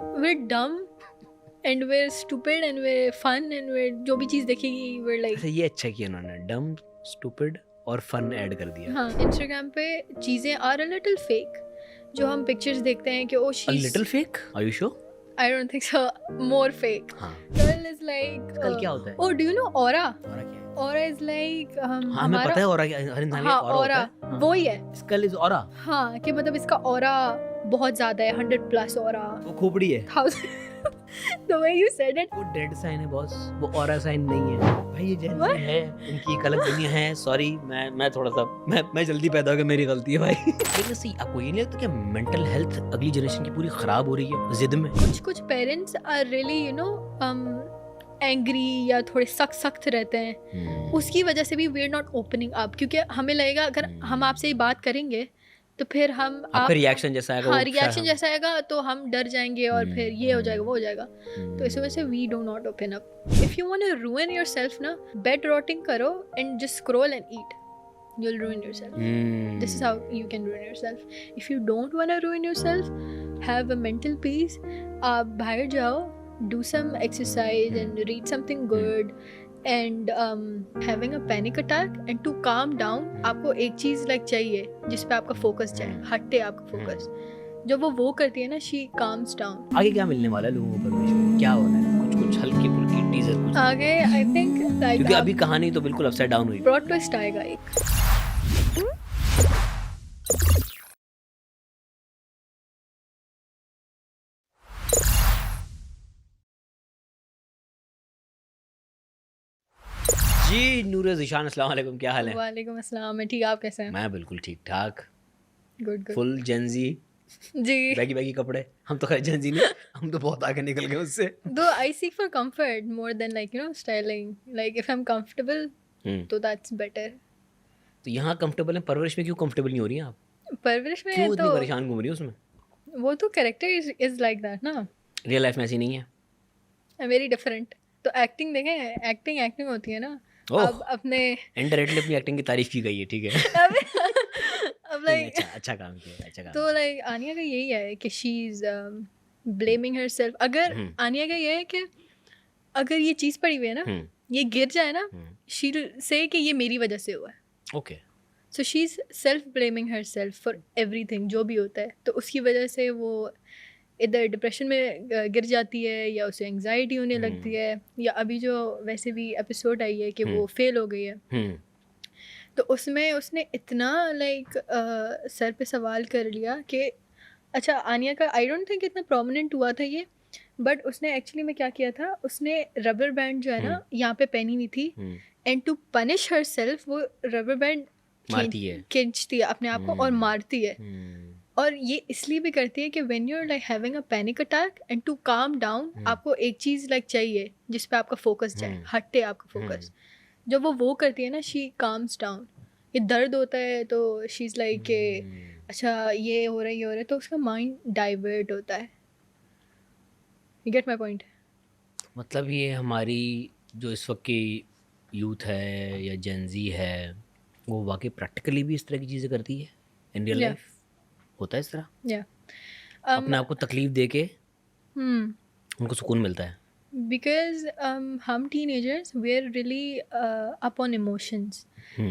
we're dumb and we're stupid and we're fun and we're जो भी चीज़ देखेगी we're like अच्छा ये अच्छा किया उन्होंने, डम, स्टूपिड और फन ऐड कर दिया। हाँ इंस्टाग्राम पे चीज़ें आर अ लिटिल फेक जो हम पिक्चर्स देखते हैं कि ओ A she little fake? Are you sure? I don't think so more fake हाँ। girl is like कल क्या होता है? oh do you know aura Aura क्या है? aura is like हाँ हमें हमारा पता है aura क्या, हर इंसान का हाँ aura होता aura है। हाँ। वो ही है Skull is aura। हाँ कि मतलब इसका aura बहुत ज़्यादा है 100+ aura वो खोपड़ी है। 1000 the way you said it वो डेड साइन है बॉस, वो ऑरा साइन नहीं है भाई, ये जेंजी है, इनकी एक अलग दुनिया है। सॉरी मैं थोड़ा सा मैं जल्दी पैदा हो गया, मेरी गलती है भाई। लेकिन सही आपको ये नहीं लगता कि मेंटल हेल्थ अगली जनरेशन की पूरी खराब हो रही है जिद में? कुछ parents are really you know angry या थोड़े सख्त रहते हैं उसकी वजह से भी we are not opening up क्योंकि हमें लगेगा अगर हम आपसे ये बात करेंगे तो फिर हम आपका रिएक्शन जैसा आएगा, हाँ रिएक्शन जैसा आएगा तो हम डर जाएंगे और फिर ये हो जाएगा वो हो जाएगा, तो इस वजह से we do not open up. If you want to ruin yourself ना बेड रॉटिंग करो and just scroll and eat, you'll ruin yourself. This is how you can ruin yourself. If you don't want to ruin yourself, have a mental peace. आप बाहर जाओ, do some exercise and read something good. And having a panic attack and to calm down, आपको एक चीज़ like चाहिए जिस पे आपका focus जाए, हटे आपका फोकस। जब वो करती है ना, she calms down. आगे क्या मिलने वाला है लोगों को परवरिश में? क्या होना है? कुछ हल्की फुल्की टीजर कुछ आगे I think like क्योंकि अभी कहानी तो बिल्कुल अपसाइड डाउन हुई। plot twist आएगा एक। जी नूर ज़िशान, अस्सलाम वालेकुम, क्या हाल है? वालेकुम अस्सलाम, मैं ठीक, आप कैसे हैं? मैं बिल्कुल ठीक ठाक, गुड फुल जेंजी, जी। बैगी कपड़े। हम तो खैर जेंजी नहीं, हम तो बहुत आगे निकल गए उससे। Though I seek for comfort more than like you know styling. Like if I'm comfortable, तो that's better. तो यहाँ कंफर्टेबल है, परवरिश में क्यों कंफर्टेबल नहीं हो रही हैं आप? परवरिश में क्यों इतनी तो परेशान घूम रही है उसमें? वो तो कैरेक्टर is like that ना, रियल लाइफ में ऐसी नहीं है। very different. तो एक्टिंग देखें, एक्टिंग होती है ना। ओह, अब अपने इनडायरेक्टली अपनी एक्टिंग की तारीफ की गई है, ठीक है। अब नहीं, like अच्छा काम किया, अच्छा काम तो like आनिया का यही है कि she is blaming herself. अगर आनिया का ये है कि अगर ये चीज़ पड़ी हुई है ना, ये गिर जाए ना, she'll say कि ये मेरी वजह से हुआ है। Okay. So she is self blaming her self for everything जो भी होता है, तो उसकी वजह से वो इधर डिप्रेशन में गिर जाती है या उसे एंग्जाइटी होने लगती है, या अभी जो वैसे भी एपिसोड आई है कि वो फेल हो गई है, तो उसमें उसने इतना लाइक सर पे सवाल कर लिया कि अच्छा आनिया का आई डोंट थिंक इतना प्रोमिनेंट हुआ था ये, बट उसने एक्चुअली में क्या किया था, उसने रबर बैंड जो है ना यहाँ पे पहनी हुई थी and to punish herself वो रबर बैंड खींचती है अपने आप को और मारती है। और ये इसलिए भी करती है कि when you are like having a panic attack and to calm down, आपको एक चीज़ लाइक चाहिए जिस पे आपका फोकस जाए, हटे आपका फोकस। जब वो करती है ना, शी काम्स डाउन। ये दर्द होता है तो शी इज़ लाइक के अच्छा ये हो रहा है तो उसका माइंड डाइवर्ट होता है। You get my point? मतलब ये हमारी जो इस वक्त की यूथ है या जेंजी है, वो वाकई प्रैक्टिकली भी इस तरह की चीज़ें करती है इन रियल लाइफ? होता है इस तरह? अपने आप को तकलीफ दे के उनको सुकून मिलता है? बिकॉज हम teenagers we are really up on emotions.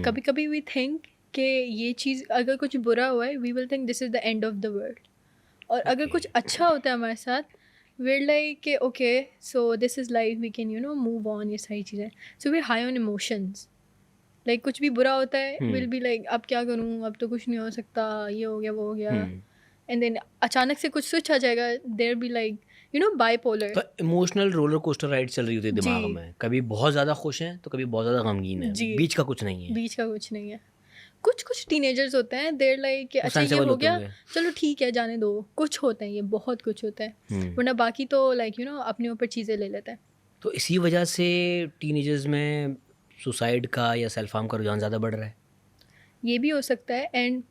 कभी कभी वी थिंक कि ये चीज़ अगर कुछ बुरा हुआ है, we will think this is the end of the world, और अगर कुछ अच्छा होता है हमारे साथ, we're like okay so this is life, we can you know move on, ये सारी चीज़ें। so we're high on emotions, like कुछ भी बुरा होता है we'll be like अब क्या करूँ, अब तो कुछ नहीं हो सकता, ये हो गया वो हो गया, and then अचानक से कुछ स्विच आ जाएगा, there be like you know bipolar। तो इमोशनल रोलर कोस्टर राइड चल रही होती है दिमाग में, कभी बहुत ज़्यादा खुश हैं तो कभी बहुत ज़्यादा गमगीन है, बीच का कुछ नहीं है। बीच का कुछ नहीं है। कुछ टीनेजर्स होते हैं देर लाइक अच्छा ये हो गया चलो ठीक है जाने दो, कुछ होते हैं ये बहुत कुछ होता है, वरना बाकी तो लाइक यू नो अपने ऊपर चीज़ें ले लेते हैं। तो इसी वजह से टीनेजर्स में सुसाइड का या सेल्फ हार्म का रुझान ज़्यादा बढ़ रहा है? ये भी हो सकता है, एंड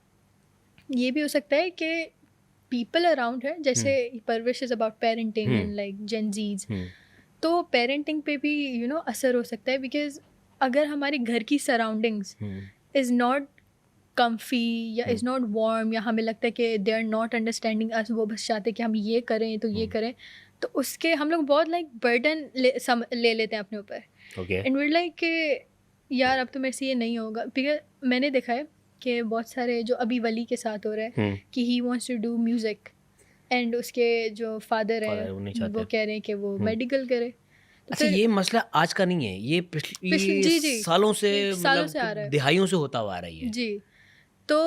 ये भी हो सकता है कि पीपल अराउंड है, जैसे परवरिश is about parenting and like Gen Zs, तो पेरेंटिंग पे भी यू नो असर हो सकता है, बिकॉज अगर हमारे घर की सराउंडिंग्स इज़ नॉट comfy या इज़ नॉट वार्म, या हमें लगता है कि दे आर नॉट अंडरस्टैंडिंग अस, वो बस चाहते हैं कि हम ये करें तो ये करें, तो उसके हम लोग बहुत लाइक बर्डन ले लेते हैं अपने ऊपर, ओके एंड वी लाइक कि यार अब तो मेरे से ये नहीं होगा। बिकॉज मैंने देखा है कि बहुत सारे जो अभी वली के साथ हो रहा है कि he wants to do music, and उसके जो फादर Father वो नहीं हैं चाहते। वो कह रहे हैं कि वो मेडिकल करे। तो अच्छा, फिर ये मसला आज का नहीं है, ये पिछली जी सालों से, ये सालों से आ मतलब रहा है दिहाइयों से होता हुआ आ रही है। जी। तो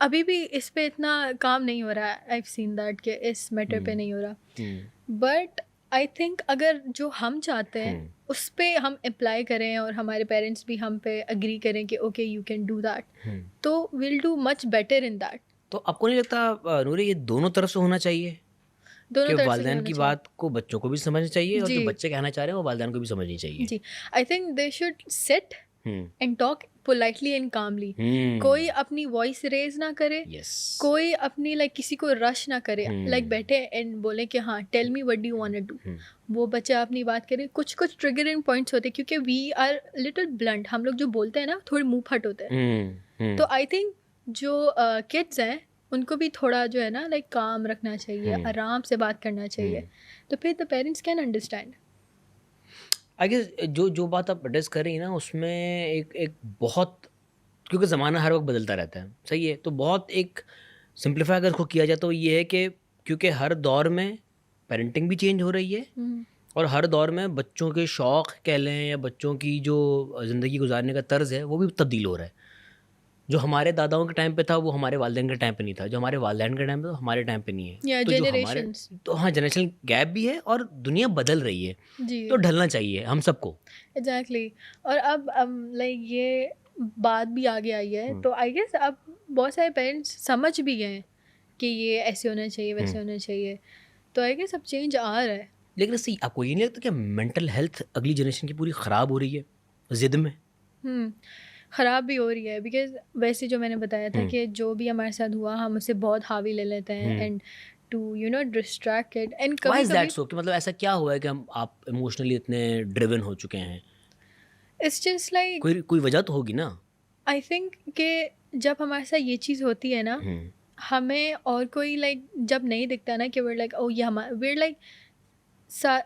अभी भी इस पे इतना काम नहीं हो रहा है, आई हैव सीन दैट कि इस मैटर पे नहीं हो रहा, बट आई थिंक अगर जो हम चाहते हैं उस पे हम अप्लाई करें और हमारे पेरेंट्स भी हम पे अग्री करें कि okay you can do that, तो will do much better in that. तो आपको नहीं लगता नूरे, ये दोनों तरफ से होना चाहिए दोनों कि तरफ से वालिदैन होना की चाहिए बात को बच्चों को भी समझना चाहिए और जो जी बच्चे कहना चाह रहे हैं वो वालिदैन को भी समझनी चाहिए। जी। I think they should sit hmm and talk politely and calmly. हम्म कोई अपनी वॉइस रेज ना करे, यस कोई अपनी लाइक किसी को रश ना करे, लाइक बैठे एंड बोले कि हाँ tell me what do you want to do, वो बच्चा अपनी बात करे। कुछ कुछ ट्रिगरिंग पॉइंट्स होते हैं क्योंकि वी आर लिटिल ब्लंट, हम लोग जो बोलते हैं ना थोड़े मुंह फट होते हैं, तो आई थिंक जो किड्स हैं उनको भी थोड़ा जो है ना लाइक काम रखना चाहिए, आराम से बात करना चाहिए, तो फिर the parents can understand. I guess जो बात आप एड्रेस कर रही हैं ना, उसमें एक बहुत, क्योंकि ज़माना हर वक्त बदलता रहता है, सही है, तो बहुत एक सिंप्लीफाई अगर उसको किया जाए तो ये है कि क्योंकि हर दौर में पेरेंटिंग भी चेंज हो रही है और हर दौर में बच्चों के शौक़ कह लें या बच्चों की जो ज़िंदगी गुजारने का तर्ज़ है वो भी तब्दील हो रहा है। जो हमारे दादाओं के टाइम पे था वो हमारे वालिदैन के टाइम पे नहीं था, जो हमारे वालिदैन के टाइम पे तो हमारे टाइम पे नहीं है। या तो जो हमारे, जनरेशंस तो हाँ, जनरेशनल गैप भी है और दुनिया बदल रही है, जी तो ढलना चाहिए हम सबको। एग्जैक्टली। और अब लाइक ये बात भी आगे आई है, तो आई गेस अब बहुत सारे पेरेंट्स समझ भी गए हैं कि ये ऐसे होना चाहिए वैसे होना चाहिए, तो आई गेस अब चेंज आ रहा है। लेकिन इससे आपको ये नहीं लगता कि मेंटल हेल्थ अगली जनरेशन की पूरी ख़राब हो रही है ज़िद में? ख़राब भी हो रही है, बिकॉज वैसे जो मैंने बताया था कि जो भी हमारे साथ हुआ हम उसे बहुत हावी ले लेते हैं and to you know distract it, and why कभी इज़ दैट कभी सो? कि मतलब ऐसा क्या हुआ है कि हम आप इमोशनली इतने ड्रिवन हो चुके हैं? इट्स जस्ट लाइक कोई वजह तो होगी ना? आई थिंक कि जब हमारे साथ ये चीज़ होती है ना, हमें और कोई लाइक जब नहीं दिखता ना कि we're like oh ये हमारा we're like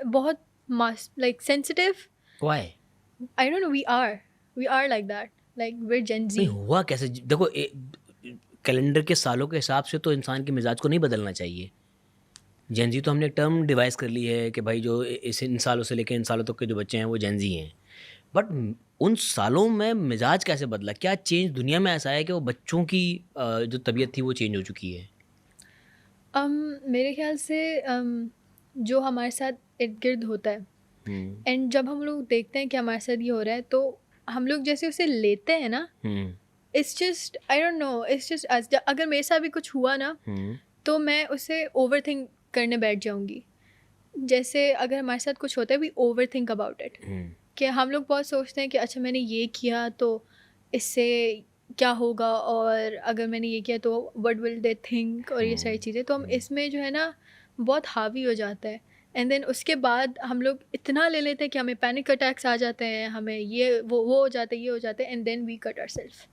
बहुत like sensitive, Why? I don't know, we are like that, like we're Gen Z। नहीं हुआ कैसे? देखो कैलेंडर के सालों के हिसाब से तो इंसान के मिजाज को नहीं बदलना चाहिए। जेन जी तो हमने एक टर्म डिवाइस कर ली है कि भाई जो इस इन सालों से लेकर इन सालों तक के जो बच्चे हैं वो जेन जी हैं, बट उन सालों में मिजाज कैसे बदला? क्या चेंज दुनिया में ऐसा है कि वो बच्चों की जो तबीयत थी वो चेंज हो चुकी है? मेरे ख्याल से जो हमारे साथ इर्द गिर्द होता है एंड जब हम लोग देखते हैं कि हमारे साथ ये हो रहा है, तो हम लोग जैसे उसे लेते हैं ना, it's just I don't no, it's just अगर मेरे साथ भी कुछ हुआ ना तो मैं उसे ओवर थिंक करने बैठ जाऊंगी। जैसे अगर हमारे साथ कुछ होता है we overthink about it, कि हम लोग बहुत सोचते हैं कि अच्छा मैंने ये किया तो इससे क्या होगा, और अगर मैंने ये किया तो व्हाट विल दे थिंक, और ये सारी चीज़ें, तो हम इसमें जो है ना बहुत हावी हो जाता है, एंड देन उसके बाद हम लोग इतना ले लेते हैं कि हमें पैनिक अटैक्स आ जाते हैं, हमें ये वो हो जाता है, ये हो जाता है, and then we cut ourself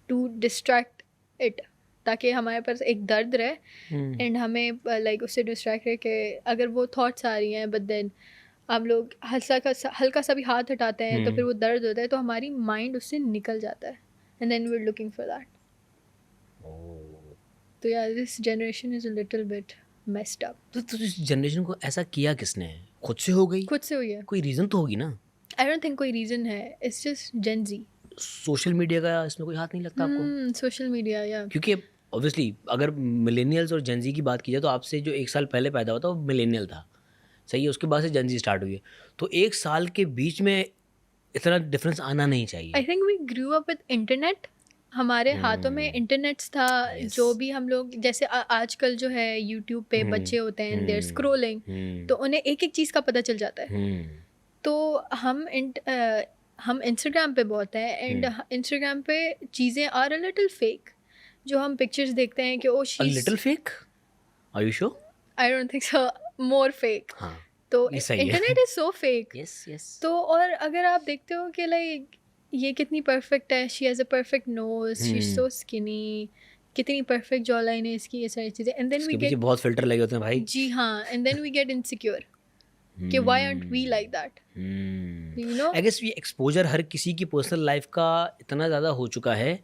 to distract it, ताकि हमारे पास एक दर्द रहे एंड हमें लाइक उससे डिस्ट्रैक्ट रहे कि अगर वो थॉट्स आ रही हैं बट देन हम लोग हल्का सा भी हाथ हटाते हैं तो फिर वो दर्द होता है, तो हमारी माइंड उससे निकल जाता है, and then we are looking for that. तो यार this generation is a little bit messed up. तो इस जनरेशन को ऐसा किया किसने? खुद से हो गई? खुद से हुई है। कोई रीज़न तो होगी ना? आई डोंट थिंक कोई रीज़न है, it's just gen Z. Social media का इसमें कोई हाथ नहीं लगता आपको? सोशल मीडिया, या क्योंकि ऑब्वियसली अगर मिलेनियल्स और जेन जी की बात की जाए तो आपसे जो 1 साल पहले पैदा हुआ था वो मिलेनियल था, सही है, उसके बाद से जेन जी स्टार्ट हुई है, तो 1 साल के बीच में इतना डिफरेंस आना नहीं चाहिए। I think we grew up with internet, हमारे हाथों में इंटरनेट्स था। जो भी हम लोग जैसे आजकल जो है यूट्यूब पे बच्चे होते हैं, देयर स्क्रोलिंग, तो उन्हें एक एक चीज़ का पता चल जाता है। तो हम इंस्टाग्राम पे बहुत है, एंड इंस्टाग्राम पे चीज़ें आर अ लिटिल फेक, जो हम पिक्चर्स देखते हैं कि oh she a little fake, are you sure? I don't think so, more fake. तो ये सही है। Internet is so fake. Yes yes. तो और अगर आप देखते हो कि लाइक ये कितनी परफेक्ट है, she has a perfect nose, she is so skinny, कितनी परफेक्ट जॉ लाइन है इसकी, ये सारी चीज़ें, एंड देन वी इसके पीछे गेट, बहुत फिल्टर लगे होते हैं भाई। जी हाँ, and then we get insecure कि why aren't we like that, you know. I guess ये एक्सपोजर हर किसी की पर्सनल लाइफ का इतना ज़्यादा हो चुका है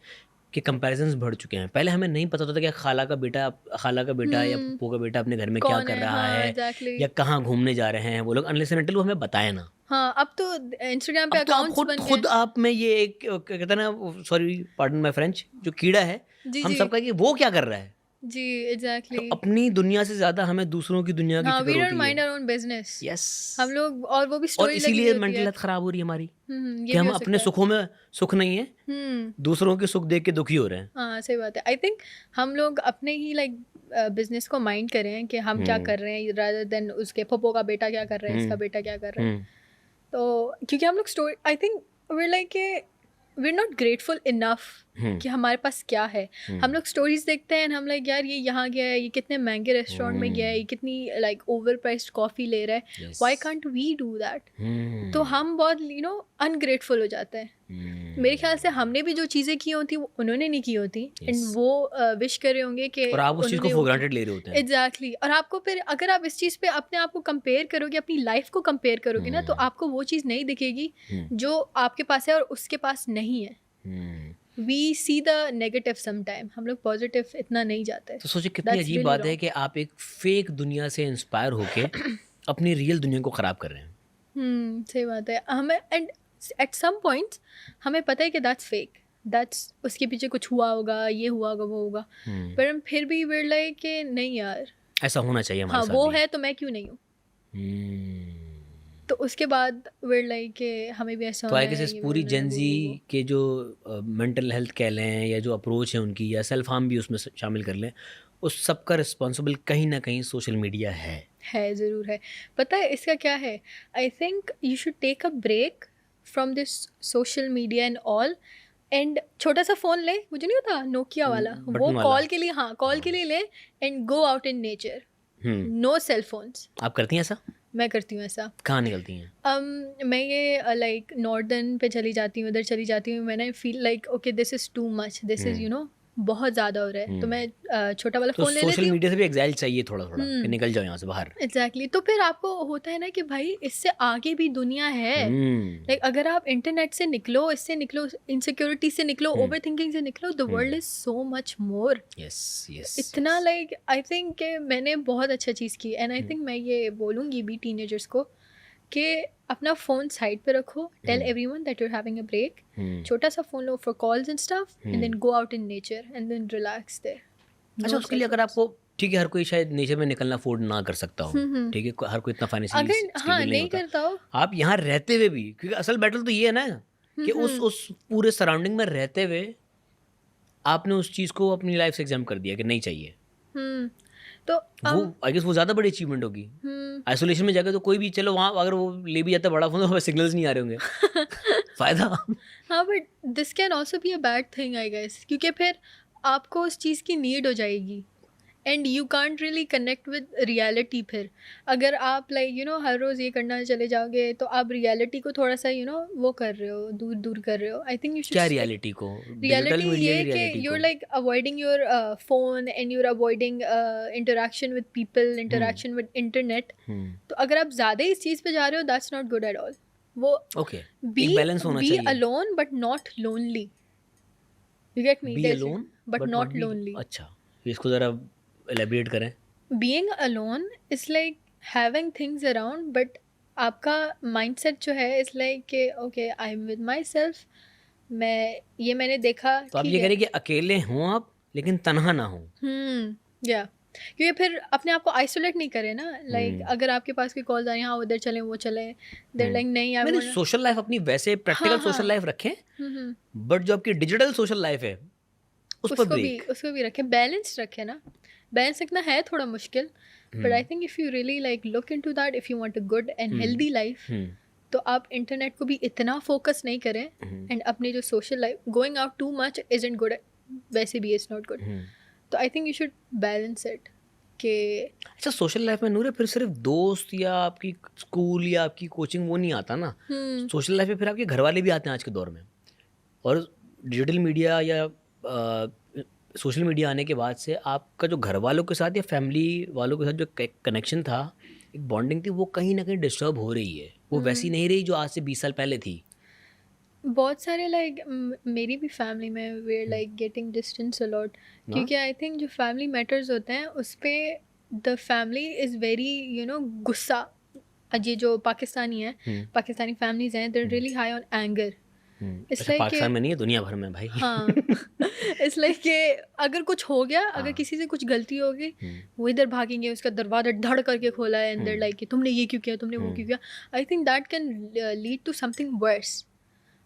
कि कंपैरिजन्स बढ़ चुके हैं। पहले हमें नहीं पता होता था कि खाला का बेटा या पप्पू का बेटा अपने घर में क्या कौन कर है, रहा हाँ है एग्जैक्टली, या कहाँ घूमने जा रहे हैं वो लोग, अनलेस एंड अनटिल वो हमें बताए ना। हाँ अब तो इंस्टाग्राम पे अब तो आप अकाउंट्स खुद बन खुद गए, आप में ये एक क्या कहते हैं ना, सॉरी पार्डन माय फ्रेंच, जो कीड़ा है जी हम जी सबका कि वो क्या कर रहा है। जी तो एग्जैक्टली, अपनी दुनिया से ज़्यादा हमें दूसरों की दुनिया की हाँ फिक्र वी डोंट होती माइंड है। आवर ओन बिजनेस, यस, हम लोग, और वो भी और स्टोरी लगी हुई इसीलिए होती मेंटल है। हेल्थ खराब हो रही है हमारी ये कि भी हम हो अपने सकता है। सुखों में सुख नहीं है, दूसरों के सुख देख के दुखी हो रहे हैं। हाँ सही बात है। आई थिंक हम लोग अपने ही लाइक बिजनेस को माइंड करें कि हम क्या कर रहे हैं, रादर देन उसके पप्पो का बेटा क्या कर रहा है, इसका बेटा क्या कर रहा है। हम्म, तो क्योंकि हम लोग story, I think we like we are not grateful enough कि हमारे पास क्या है। हम लोग स्टोरीज देखते हैं, हम लाइक यार ये यहाँ गया है, ये कितने महंगे रेस्टोरेंट में गया है, ये कितनी लाइक ओवर प्राइस्ड कॉफ़ी ले रहा है, yes, why can't we do that. तो हम बहुत अनग्रेटफुल हो जाते हैं। मेरे ख्याल से हमने भी जो चीज़ें की होती वो उन्होंने नहीं की होती, एंड Yes. वो विश कर रहे होंगे कि और आप उस चीज़ को फॉर ग्रांटेड ले रहे होते हैं। एग्जैक्टली। और आपको फिर अगर आप इस चीज़ पे अपने आप को कंपेयर करोगे, अपनी लाइफ को कंपेयर करोगे ना, तो आपको वो चीज़ नहीं दिखेगी जो आपके पास है और उसके पास नहीं है। We see the negative sometime, हम लोग पॉजिटिव इतना नहीं जाते। तो सोचिए कितनी That's अजीब really बात है wrong. कि आप एक फेक दुनिया से इंस्पायर होके अपनी रियल दुनिया को ख़राब कर रहे हैं। सही बात है। हमें एंड एट सम पॉइंट्स हमें पता है कि दैट्स फेक, दैट्स उसके पीछे कुछ हुआ होगा, ये हुआ होगा, वो होगा, पर हम फिर भी we're like कि नहीं यार, ऐसा होना चाहिए हमारे हाँ साथ वो भी। है तो मैं क्यों नहीं हूँ। हम्म। तो उसके बाद we're like कि हमें भी ऐसा तो होना आई है, गेस इस ये भी पूरी होना है, वो, जेंजी वो। के जो मेंटल हेल्थ कह लें या जो अप्रोच है उनकी, या सेल्फ हार्म भी उसमें शामिल कर लें, उस सब का रिस्पॉन्सिबल कहीं ना कहीं सोशल मीडिया है। ज़रूर है। पता है इसका क्या है, I think you should take a break from this social media and all, and छोटा सा फ़ोन ले, मुझे नहीं पता नोकिया वाला, बटन वो वाला। कॉल के लिए, हाँ कॉल के लिए ले, and go out in nature, no cell phones. आप करती हैं ऐसा? मैं करती हूँ ऐसा। कहाँ निकलती हैं? मैं ये लाइक नॉर्दर्न पे चली जाती हूँ, उधर चली जाती हूँ, मैंने feel like okay this is too much, this is बहुत ज़्यादा हो रहा है, तो मैं छोटा वाला तो फ़ोन ले लेती सोशल हूँ। मीडिया से भी एग्जाइल चाहिए थोड़ा थोड़ा कि निकल जाओ यहाँ से बाहर। एग्जैक्टली। तो फिर आपको होता है ना कि भाई इससे आगे भी दुनिया है। लाइक अगर आप इंटरनेट से निकलो, इससे निकलो, इनसिक्योरिटी से निकलो, ओवर थिंकिंग से निकलो, the world is so much more. Yes yes. इतना लाइक आई थिंक कि मैंने बहुत अच्छा चीज़ की, एंड आई थिंक मैं ये बोलूँगी भी टीनेजर्स को कि अपना फ़ोन साइड पे रखो, tell everyone that you are having a break, छोटा सा फ़ोन लो for calls and stuff, and then go out in nature and then relax there. अच्छा, उसके लिए अगर आपको, ठीक है हर कोई शायद नेचर में निकलना अफोर्ड ना कर सकता हो, ठीक है, हर कोई इतना फाइनेंशियली अगर हाँ स्टेबल नहीं होता, करता हो, आप यहाँ रहते हुए भी, क्योंकि असल बैटल तो ये है ना कि उस पूरे सराउंडिंग में रहते हुए आपने उस चीज़ को अपनी लाइफ से एग्जाम कर दिया कि नहीं चाहिए, तो वो आई गेस वो ज़्यादा बड़ी अचीवमेंट होगी। आइसोलेशन में जाकर तो कोई भी, चलो वहाँ अगर वो ले भी जाता है बड़ा फोन, तो सिग्नल्स नहीं आ रहे होंगे फ़ायदा। हाँ but this can also be a bad thing I guess, क्योंकि फिर आपको उस चीज़ की नीड हो जाएगी, and you can't really connect with reality. फिर अगर आप लाइक हर रोज़ ये करना चले जाओगे, तो आप रियलिटी को थोड़ा सा वो कर रहे हो, दूर दूर कर रहे हो। आई थिंक यू शुड, क्या रियलिटी को? डिजिटल रियलिटी मीडिया ये की रियलिटी कि को? you're like avoiding your phone and you're avoiding interaction with people, interaction with internet. तो अगर आप ज़्यादा इस चीज़ पे जा रहे हो, that's not good at all. वो ओके, be एक बैलेंस होना be चाहिए। alone but not lonely. You get me? Be There's- alone but not lonely. अच्छा, इसको ज़रा एलेबरेट करें। Being alone is like having things around, but आपका mindset जो है is like कि okay I'm with myself. मैंने देखा, तो आप ठीक ये है। करें कि अकेले हों आप, लेकिन तनहा ना हो। या क्योंकि फिर अपने आप को आइसोलेट नहीं करे ना, लाइक अगर आपके पास कोई कॉल्स आ रही हैं, हाँ उधर चलें वो चलें, देर लाइक नहीं आई मैंने वांट। सोशल लाइफ अपनी वैसे प्रैक्टिकल सोशल लाइफ रखें, बट जो आपकी डिजिटल सोशल लाइफ है उस पर ब्रेक। उसको भी रखें, बैलेंस रखें ना। बैलेंस रखना है थोड़ा मुश्किल, but I think if you really like look into that, if you want a good and healthy life, तो आप इंटरनेट को भी इतना फोकस नहीं करें, एंड अपनी जो social life, going out too much isn't good, वैसे भी इट्स नॉट गुड। तो I think you should balance it कि अच्छा, सोशल लाइफ में नूर फिर सिर्फ दोस्त या आपकी स्कूल या आपकी कोचिंग वो नहीं आता ना, सोशल लाइफ में फिर आपके घर वाले भी आते हैं आज के दौर में। और डिजिटल मीडिया या सोशल मीडिया आने के बाद से आपका जो घर वालों के साथ या फैमिली वालों के साथ जो कनेक्शन था, एक बॉन्डिंग थी, वो कहीं ना कहीं डिस्टर्ब हो रही है, वो वैसी नहीं रही जो आज से 20 साल पहले थी। बहुत सारे लाइक मेरी भी फैमिली में वे लाइक गेटिंग डिस्टेंस अलॉट, क्योंकि आई थिंक जो फैमिली मैटर्स होते हैं उस पे द फैमिली इज़ वेरी गुस्सा। ये जो पाकिस्तानी है, पाकिस्तानी फैमिलीज हैं, they really high on anger. अच्छा, पाकिस्तान में नहीं है, दुनिया भर में भाई। हाँ इट्स लाइक कि अगर कुछ हो गया, अगर किसी से कुछ गलती हो गई, वो इधर भागेंगे, उसका दरवाजा धड़ करके खोला है अंदर, लाइक कि तुमने ये क्यों किया, तुमने वो क्यों किया। I think that can lead to something worse.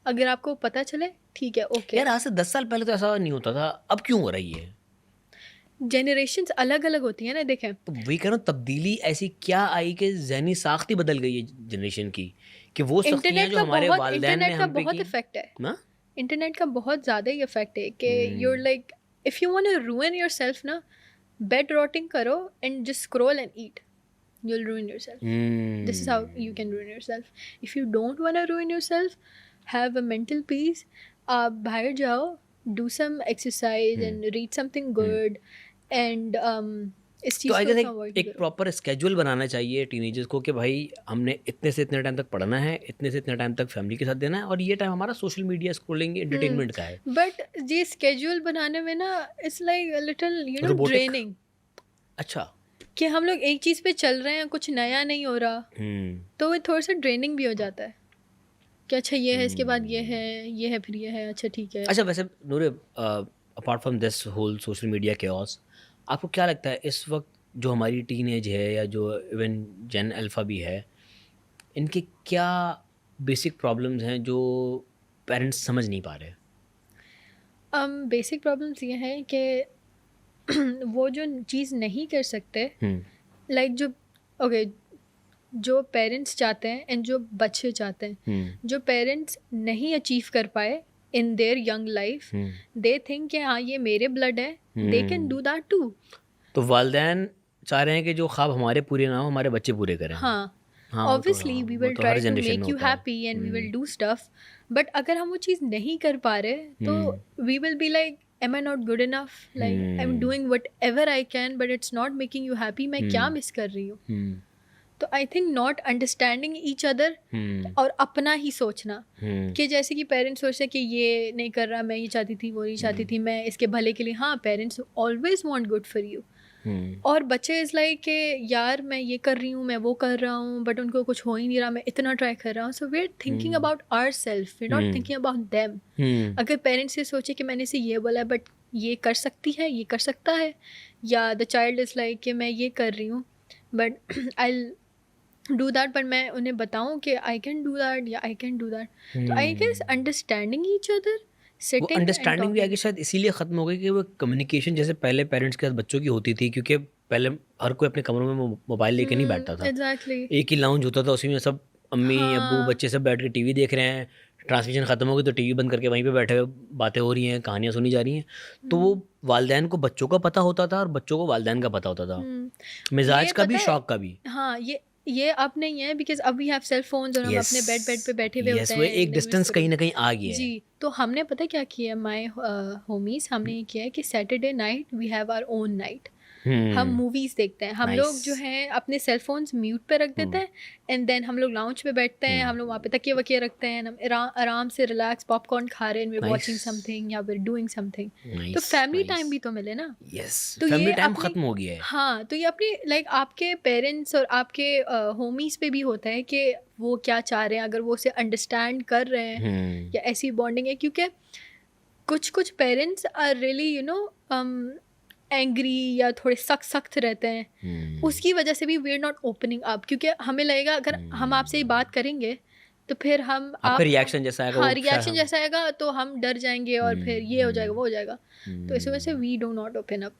अगर आपको पता चले, ठीक है, ओके। यार आज से 10 साल पहले तो ऐसा नहीं होता था, अब क्यों हो रही है? जनरेशंस अलग अलग होती है ना, देखें। तो वही कह रहा हूँ, तब्दीली ऐसी क्या आई कि ज़हनी साख्त ही बदल गई है जनरेशन की, कि वो सख्तियाँ जो हमारे वालिदैन ने हम पे बहुत की इफेक्ट है ना। इंटरनेट का बहुत ज़्यादा ही इफेक्ट है कि you're like if you want to ruin yourself ना, बेड रॉटिंग करो and just scroll and eat, you'll ruin yourself. This is how you can ruin yourself. If you don't want to ruin yourself, have a mental peace. आप बाहर जाओ, do some exercise and read something good and इस चीज़ तो आई को guess avoid एक करो। Proper schedule बनाना चाहिए teenagers को कि भाई हमने इतने से इतने टाइम तक पढ़ना है, इतने से इतने टाइम तक फैमिली के साथ देना है, और ये टाइम हमारा सोशल मीडिया स्क्रॉलिंग एंटरटेनमेंट का है। बट ये स्केड्यूल बनाने में ना it's like little Robotic? Draining, अच्छा। कि हम लोग एक चीज़ पे चल रहे हैं, कुछ नया नहीं हो रहा, तो वो थोड़ा सा ड्रेनिंग भी हो जाता है कि अच्छा ये है, इसके बाद ये है, फिर ये है, अच्छा ठीक है। अच्छा, वैसे Noore, apart from this whole social media chaos, आपको क्या लगता है इस वक्त जो हमारी टीनेज है या जो इवन जेन अल्फा भी है, इनके क्या बेसिक प्रॉब्लम्स हैं जो पेरेंट्स समझ नहीं पा रहे? बेसिक प्रॉब्लम्स ये हैं कि वो जो चीज़ नहीं कर सकते, लाइक जो ओके जो पेरेंट्स चाहते हैं एंड जो बच्चे चाहते हैं, जो पेरेंट्स नहीं अचीव कर पाए in their young life, they think कि हाँ ये मेरे ब्लड है, they can do that too. तो वालिदैन चाह रहे हैं कि जो ख्वाब हमारे पूरे ना हो, हमारे बच्चे पूरे करें। हाँ, हाँ, वो तो ऑब्वियसली हाँ, वी वो विल तो हर ट्राई टू जनरेशन में मेक यू होता है। Happy and we will do stuff, but अगर हम वो चीज़ नहीं कर पा रहे तो we will be like am I not good enough, like I'm doing whatever I can but it's not making you happy, मैं क्या मिस कर रही हूँ। तो I think not understanding each other और अपना ही सोचना, कि जैसे कि पेरेंट्स सोचते हैं कि ये नहीं कर रहा, मैं ये चाहती थी, वो नहीं चाहती थी, मैं इसके भले के लिए। हाँ, parents always want good for you, और बच्चे इज़ लाइक कि यार मैं ये कर रही हूँ, मैं वो कर रहा हूँ, बट उनको कुछ हो ही नहीं रहा, मैं इतना ट्राई कर रहा हूँ। So we are thinking about ourself, we not thinking about them. अगर पेरेंट्स ये सोचे कि मैंने इसे ये बोला बट ये कर सकती है, ये कर सकता है, या द चाइल्ड इज़ लाइक कि मैं ये कर रही हूँ but I do that, but मैं उन्हें बताऊँ कि आई कैन डू दैट या आई कैन डू दैट। तो I guess understanding each other, वो अंडरस्टैंडिंग भी आगे शायद इसीलिए ख़त्म हो गई कि वो कम्युनिकेशन जैसे पहले पेरेंट्स के साथ बच्चों की होती थी, क्योंकि पहले हर कोई अपने कमरों में मोबाइल लेके नहीं बैठता था। एग्जैक्टली, एक ही लाउंज होता था, उसी में सब अम्मी अब्बू बच्चे सब बैठ के टीवी देख रहे हैं, ट्रांसमिशन ख़त्म हो गई तो टीवी बंद करके वहीं पे बैठे हुए बातें हो रही हैं, कहानियाँ सुनी जा रही हैं। तो वो वालिदैन को बच्चों का पता होता था और बच्चों को वालिदैन का पता होता था, मिजाज का भी, शौक का भी। हाँ, ये अब नहीं है, बिकॉज अब वी हैव सेल फोन्स और हम अपने बेड पे बैठे हुए होते वो हैं। एक डिस्टेंस कहीं ना कहीं आ गया है। जी, तो हमने पता क्या किया, माय होमीज, हमने ये किया है कि Saturday night we have our own night, हम मूवीज़ देखते हैं। हम लोग जो हैं अपने सेल फोन्स म्यूट पे रख देते हैं एंड देन हम लोग लाउंज पे बैठते हैं, हम लोग वहाँ पे तकिए वकिए रखते हैं, हम आराम से रिलैक्स पॉपकॉर्न खा रहे हैं, वी वाचिंग समथिंग या वी डूइंग समथिंग, तो फैमिली टाइम भी तो मिले ना। तो फैमिली टाइम अपनी खत्म हो गया है। हाँ, तो ये अपनी लाइक आपके पेरेंट्स और आपके होमीज़ पे भी होता है कि वो क्या चाह रहे हैं, अगर वो उसे अंडरस्टैंड कर रहे हैं या ऐसी बॉन्डिंग है। क्योंकि कुछ पेरेंट्स आर रियली एंग्री या थोड़े सख्त रहते हैं, उसकी वजह से भी we are not opening up, क्योंकि हमें लगेगा अगर हम आपसे ही बात करेंगे तो फिर हम आपका रिएक्शन जैसा आएगा, हाँ रिएक्शन जैसा आएगा तो हम डर जाएंगे और फिर ये हो जाएगा, वो हो जाएगा। तो इस वजह से we do not open up.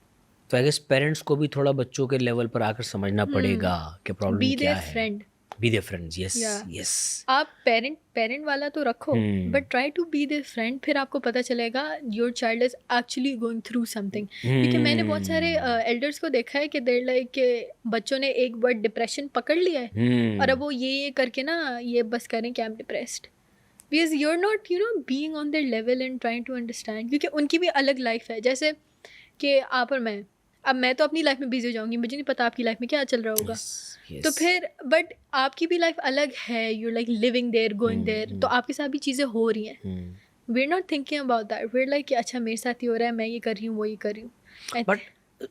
तो आई गेस पेरेंट्स को भी थोड़ा बच्चों के लेवल पर आकर समझना पड़ेगा कि प्रॉब्लम बी क्या देयर है। Friend, be their friends, yes yes. आप पेरेंट वाला तो रखो but try to be their friend, फिर आपको पता चलेगा your child is actually going through something. क्योंकि मैंने बहुत सारे एल्डर्स को देखा है कि देर लाइक के बच्चों ने एक बार डिप्रेशन पकड़ लिया है और अब वो ये करके ना ये बस करें कि I am depressed, because you are not being on their level and trying to understand, क्योंकि उनकी भी अलग लाइफ है। जैसे कि आप और मैं, अब मैं तो अपनी लाइफ में बिजी हो जाऊंगी, मुझे नहीं पता आपकी लाइफ में क्या चल रहा होगा। तो फिर बट आपकी भी लाइफ अलग है, you like living there, going there, तो आपके साथ भी चीज़ें हो रही हैं। We are not thinking about that, we are like कि अच्छा मेरे साथ ही हो रहा है, मैं ये कर रही हूँ, वो ये कर रही हूँ। बट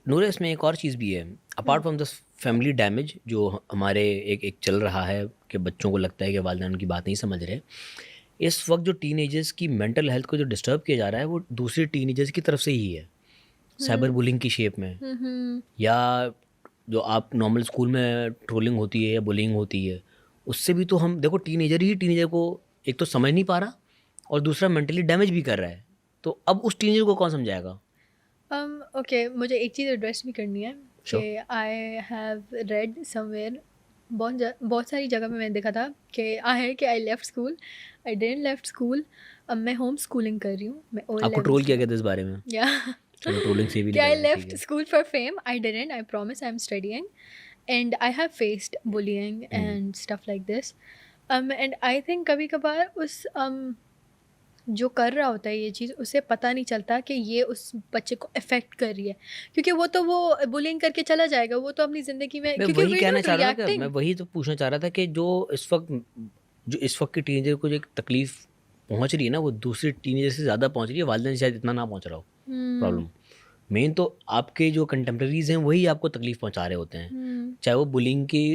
नूरे, इसमें एक और चीज़ भी है apart from this family damage जो हमारे एक चल रहा है कि बच्चों को लगता है कि वालिदैन उनकी बात नहीं समझ रहे। इस वक्त जो टीनेजर्स की मेंटल हेल्थ को जो डिस्टर्ब किया जा रहा है वो दूसरे टीनेजर्स की तरफ से ही है, साइबर बुलिंग की शेप में, या जो आप नॉर्मल स्कूल में ट्रोलिंग होती है या बुलिंग होती है, उससे भी तो हम देखो टीनेजर ही टीनेजर को एक तो समझ नहीं पा रहा और दूसरा मेंटली डैमेज भी कर रहा है। तो अब उस टीनेजर को कौन समझाएगा? ओके, मुझे एक चीज़ एड्रेस भी करनी है कि आई हैव रेड समवेयर, बहुत सारी जगह पे मैंने देखा था कि I left school, I didn't left school, अब मैं होम स्कूलिंग कर रही हूँ, मैं आपको ट्रोल किया गया था इस बारे में? या चलो ट्रोलिंग से भी I left school for fame. I didn't. I promise I'm studying. And I have faced bullying and stuff like this. And I think कभी कभार उस जो कर रहा होता है ये चीज़, उसे पता नहीं चलता कि ये उस बच्चे को अफेक्ट कर रही है, क्योंकि वो तो वो बुलिंग करके चला जाएगा, वो तो अपनी ज़िंदगी में, मैं क्योंकि वही कहना चाह रहा था, reacting. मैं वही तो पूछना चाह रहा था कि जो इस वक्त के टीनेजर को जो एक तकलीफ पहुंच रही है ना, वो दूसरे टीनेजर से ज़्यादा पहुंच रही है। वालिदैन से शायद इतना ना पहुंच रहा हो प्रॉब्लम। मेन तो आपके जो कंटेम्प्रेरीज हैं वही आपको तकलीफ पहुंचा रहे होते हैं, चाहे वो बुलिंग की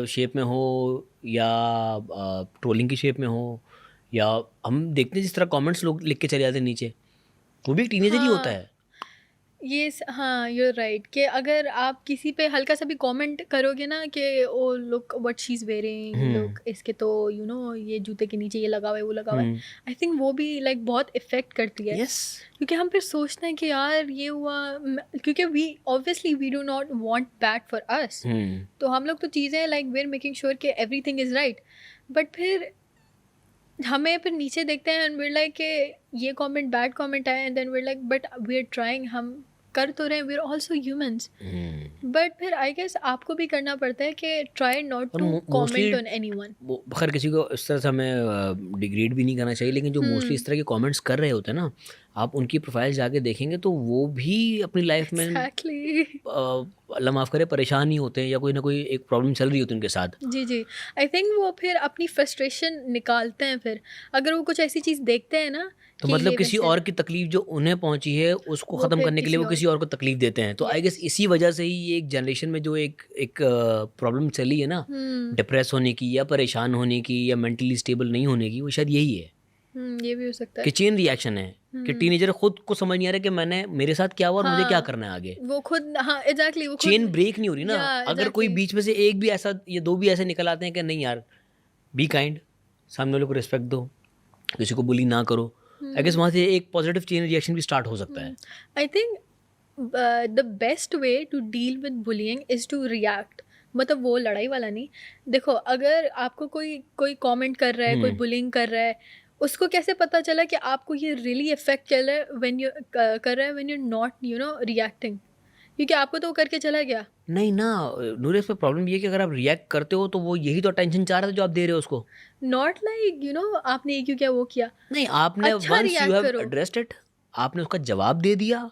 शेप में हो या ट्रोलिंग की शेप में हो, या हम देखते हैं जिस तरह कमेंट्स लोग लिख के चले जाते हैं नीचे, वो भी एक टीनेजर ही होता है। हाँ, you're right कि अगर आप किसी पे हल्का सा भी कमेंट करोगे ना कि oh look what she is wearing, look इसके तो ये जूते के नीचे ये लगा हुआ है, वो लगा हुआ है, आई थिंक वो भी लाइक बहुत इफेक्ट करती है। क्योंकि हम फिर सोचते हैं कि यार ये हुआ, क्योंकि we do not want bad for us, तो हम लोग तो चीज़ें like we are making sure कि एवरीथिंग इज़ राइट, बट फिर हमें फिर नीचे देखते हैं एंड वी आर लाइक कि ये कमेंट बैड कमेंट आया, and then we are like but we are trying, हम कर तो रहे हैं, we are also humans, but फिर आई गेस आपको भी करना पड़ता है कि try not to comment on anyone. खैर किसी को इस तरह से हमें डिग्रेड भी नहीं करना चाहिए, लेकिन जो मोस्टली इस तरह के कमेंट्स कर रहे होते हैं ना, आप उनकी प्रोफाइल जाके देखेंगे तो वो भी अपनी लाइफ में अल्लाह माफ़ करे परेशान ही होते हैं, या कोई ना कोई एक प्रॉब्लम चल रही होती है उनके साथ। जी आई थिंक वो फिर अपनी फ्रस्ट्रेशन निकालते हैं, फिर अगर वो कुछ ऐसी चीज़ देखते हैं ना, तो मतलब किसी और की तकलीफ जो उन्हें पहुंची है उसको ख़त्म करने के लिए वो किसी और को तकलीफ देते हैं। तो आई गेस इसी वजह से ही ये एक जनरेशन में जो एक प्रॉब्लम चली है ना, डिप्रेस होने की या परेशान होने की या मेंटली स्टेबल नहीं होने की, वो शायद यही है। ये भी हो सकता है कि चेन रिएक्शन है कि टीनेजर खुद को समझ नहीं आ रहा कि मेरे साथ क्या हुआ और मुझे क्या करना है आगे। वो खुद, हाँ एग्जैक्टली, वो चेन ब्रेक नहीं हो रही ना। अगर कोई बीच में से एक भी ऐसा या दो भी ऐसे निकल आते हैं कि नहीं यार, बी काइंड, सामने वाले को रिस्पेक्ट दो, किसी को बुली ना करो, आई गेस वहाँ से एक पॉजिटिव चेन रिएक्शन भी स्टार्ट हो सकता है। I think the best way to deal with bullying is to react, मतलब वो लड़ाई वाला नहीं। देखो अगर आपको कोई कमेंट कर रहा है, कोई बुलिंग कर रहा है, उसको कैसे पता चला कि आपको ये रियली इफेक्ट कर रहा है व्हेन यू नॉट रिएक्टिंग, क्योंकि आपको तो करके चला गया। नहीं ना नूरे, इस पे प्रॉब्लम ये है कि अगर आप रिएक्ट करते हो तो वो यही तो अटेंशन चाह रहा था जो आप दे रहे हो उसको। नॉट लाइक आपने ये क्यों किया, वो किया, नहीं, आपने अच्छा once you have addressed it, आपने उसका जवाब दे दिया,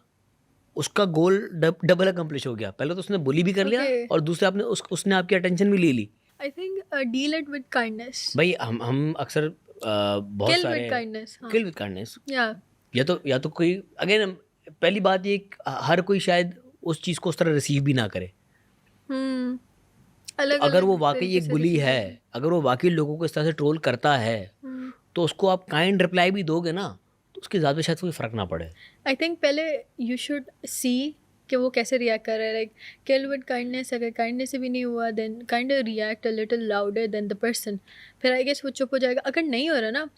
उसका गोल डबल अकम्प्लिश हो गया। पहले तो उसने बुली भी कर लिया और दूसरे आपने उसने आपकी अटेंशन भी ले ली। I think deal it with kindness. भाई हम अक्सर बहुत किल सारे with kindness, kill with kindness, या तो कोई अगेन पहली बात ये हर कोई शायद उस चीज़ को उस तरह रिसीव भी ना करे। तो अगर वो वाकई एक बुली है, अगर वो वाकई लोगों को इस तरह से ट्रोल करता है, तो उसको आप काइंड रिप्लाई भी दोगे ना, तो उसके ज़्यादा शायद कोई फ़र्क ना पड़े। आई थिंक पहले यू शुड सी कि वो कैसे रिएक्ट कर रहा है, लाइक किल विद काइंडनेस, अगर काइंडनेस से भी नहीं हुआ then kind react a little louder than the person, फिर आई गेस वो चुप हो जाएगा। अगर नहीं हो रहा ना,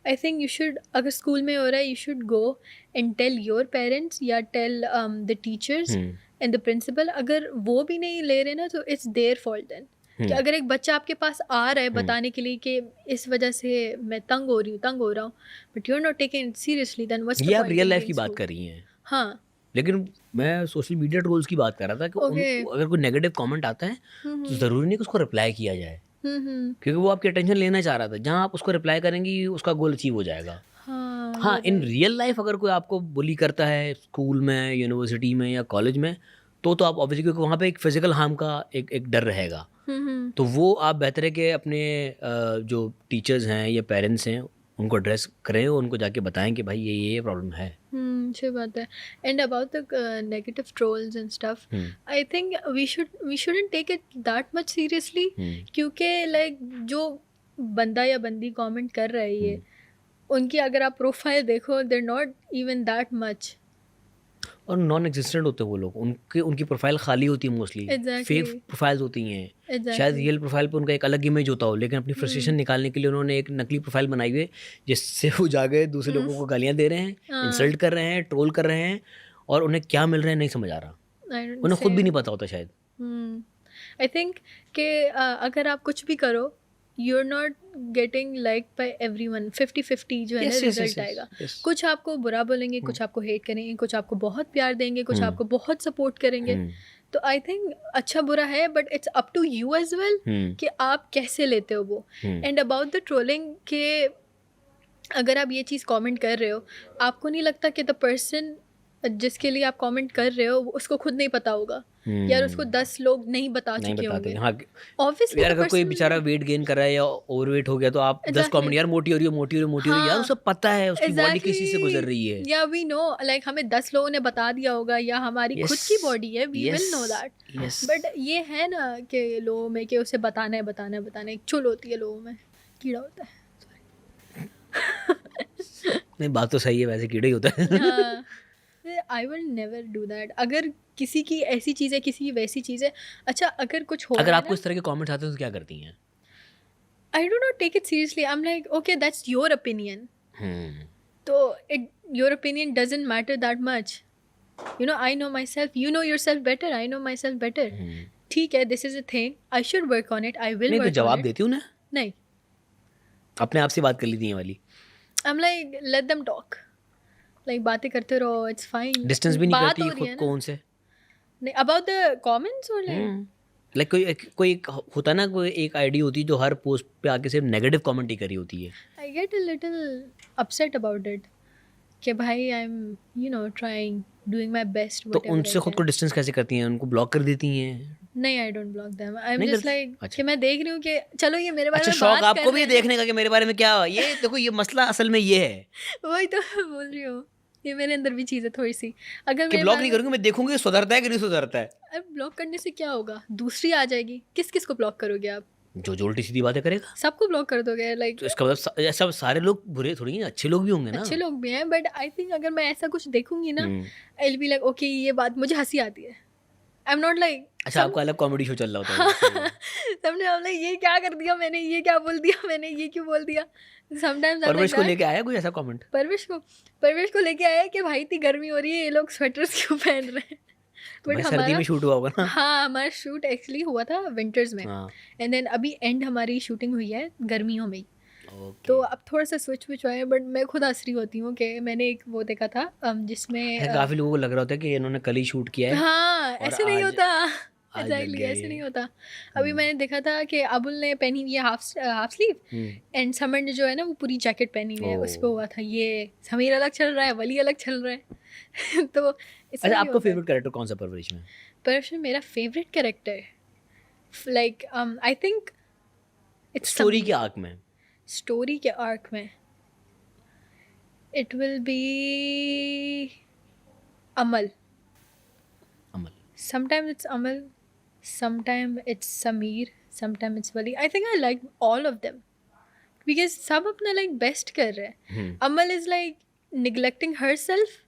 आई थिंक यू शुड, अगर स्कूल में हो रहा है, you should go and tell your parents या tell the teachers and the principal. अगर वो भी नहीं ले रहे ना, तो इट्स देयर फॉल्ट देन। कि अगर एक बच्चा आपके पास आ रहा है बताने के लिए कि इस वजह से मैं तंग हो रहा हूँ, but you are not taking it seriously, then what's the point? ये आप रियल लाइफ की बात कर रही हैं। हाँ, लेकिन मैं सोशल मीडिया ट्रोल्स की बात कर रहा था कि अगर कोई नेगेटिव कमेंट आता है तो ज़रूरी नहीं कि उसको रिप्लाई किया जाए। क्योंकि वो आपकी अटेंशन लेना चाह रहा था। जहाँ आप उसको रिप्लाई करेंगी उसका गोल अचीव हो जाएगा। हाँ, इन रियल लाइफ अगर कोई आपको बुली करता है स्कूल में, यूनिवर्सिटी में या कॉलेज में, तो आप ऑब्वियसली, क्योंकि वहाँ पे एक फिजिकल हार्म का एक डर रहेगा, तो वो आप बेहतर है कि अपने जो टीचर्स हैं या पेरेंट्स हैं उनको एड्रेस करें और उनको जाके बताएं कि भाई ये प्रॉब्लम है। सही बात है। And about the negative trolls and stuff, I think we shouldn't take it that much seriously, क्योंकि लाइक जो बंदा या बंदी कमेंट कर रहा है ये, उनकी अगर आप प्रोफाइल देखो, they are not even that much, और नॉन एग्जिस्टेंट होते हैं वो लोग, उनकी प्रोफाइल खाली होती है मोस्टली, फेक प्रोफाइल्स होती हैं। शायद रियल प्रोफाइल पे उनका एक अलग इमेज होता हो, लेकिन अपनी फ्रस्ट्रेशन निकालने के लिए उन्होंने एक नकली प्रोफाइल बनाई हुई है, जिससे वो जाके दूसरे लोगों को गालियाँ दे रहे हैं, इंसल्ट कर रहे हैं, ट्रोल कर रहे हैं, और उन्हें क्या मिल रहा है नहीं समझ आ रहा, उन्हें खुद भी नहीं पता होता शायद। आई थिंक कि अगर आप कुछ भी करो, you are not getting like by everyone, 50-50 जो है ना रिजल्ट आएगा। कुछ आपको बुरा बोलेंगे, कुछ आपको हेट करेंगे, कुछ आपको बहुत प्यार देंगे, कुछ आपको बहुत सपोर्ट करेंगे। तो आई थिंक अच्छा बुरा है, but it's up to you as well कि आप कैसे लेते हो वो। एंड अबाउट द ट्रोलिंग, के अगर आप ये चीज़ कमेंट कर रहे हो, आपको नहीं लगता कि द पर्सन जिसके लिए आप कमेंट कर रहे हो उसको खुद नहीं पता होगा, यार उसको 10 लोग नहीं बता चुके होंगे। हाँ, ऑब्वियसली यार अगर कोई बेचारा वेट गेन कर रहा है या ओवरवेट हो गया, तो आप 10 कमेंट, यार मोटी हो रही हो, यार उसे पता है उसकी बॉडी किसी से गुजर रही है, या वी नो, लाइक हमें 10 लोगों ने बता दिया होगा, या हमारी खुद की बॉडी है, we will know that. But ये है ना कि लोगों में कि उसे बताना है, एक चुल होती है लोगों में, कीड़ा होता है। नहीं, बात तो सही है, वैसे कीड़ा ही होता है। I will never do that. अगर किसी की ऐसी चीज़ है, किसी की वैसी चीज़ है, अच्छा अगर कुछ हो, अगर आपको इस तरह के कमेंट्स आते हैं तो क्या करती हैं? I do not take it seriously, I am like okay that's your opinion, तो it your opinion doesn't matter that much, you know, I know myself, you know yourself better, I know myself better. ठीक है, this is a thing, I should work on it, I will work. जवाब देती हूँ ना? नहीं, अपने आप से बात कर ली थी ये वाली। आई am like let them talk, like बातें करते रहो, इट्स फाइन। डिस्टेंस भी नहीं करती खुद को उनसे? नहीं, अबाउट द कमेंट्स और लाइक कोई होता ना, कोई एक आईडी होती है जो हर पोस्ट पे आके सिर्फ नेगेटिव कमेंट ही करी होती है। I get a little upset about it कि भाई I am you know trying, doing my best. तो उनसे खुद को डिस्टेंस कैसे करती हैं? उनको ब्लॉक कर देती हैं? नहीं, I don't block them, I am just like कि मैं देख रही हूँ कि चलो ये मेरे बारे में बात कर, आपको भी देखने का कि मेरे बारे में क्या, ये देखो ये मसला असल में ये है। वही तो बोल रही हूँ, ये मेरे अंदर भी चीज़ है थोड़ी सी। अगर मैं ब्लॉक नहीं करूँगी, मैं देखूंगी सुधरता है कि नहीं सुधरता है। अब ब्लॉक करने से क्या होगा, दूसरी आ जाएगी, किस को ब्लॉक करोगे आप? जो उल्टी सीधी बातें करेगा सबको ब्लॉक कर दोगे। लाइक तो इसका मतलब सब सारे लोग बुरे थोड़ी हैं, अच्छे लोग भी होंगे ना। अच्छे लोग भी हैं, बट आई थिंक अगर मैं ऐसा कुछ देखूंगी ना, I will be like okay ये बात मुझे हंसी आती है, आई एम नॉट लाइक अच्छा आपका अलग कॉमेडी शो चल रहा होता है। सबने हम लाइक ये क्या कर दिया मैंने, ये क्या बोल दिया मैंने, ये क्यों बोल दिया। समटाइम्स परवेश को लेके आया कोई ऐसा कमेंट? परवेश को लेके आया कि भाई इतनी गर्मी हो रही है, ये लोग स्वेटर्स क्यों पहन रहे हैं। बट सर्दी में शूट हुआ होगा ना? हाँ, हमारा शूट एक्चुअली हुआ था विंटर्स में, एंड देन अभी एंड हमारी शूटिंग हुई है गर्मियों में। तो अब थोड़ा सा स्विच हुआ है, बट मैं खुद हंस रही होती हूँ कि मैंने एक वो देखा था जिसमें काफी लोगों को लग रहा होता है कि इन्होंने कल ही शूट किया है। हाँ, ऐसे नहीं होता, एग्जैक्टली ऐसे नहीं होता। अभी मैंने देखा था कि अबुल ने पहनी हुई है हाफ स्लीव, एंड समर ने जो है ना वो पूरी जैकेट पहनी हुई है, उस पर हुआ था ये समीर अलग चल रहा है, वली अलग चल रहा है। तो अच्छा, आपका फेवरेट कैरेक्टर कौन सा परवरिश में? परवरिश में मेरा favourite character like I think it's story के आर्क में, स्टोरी के आर्क में it will be Amal. Sometimes it's Amal, sometimes it's Sameer, sometimes it's Wali. I think I like all of them because सब अपना like best कर रहे हैं। Amal is like neglecting herself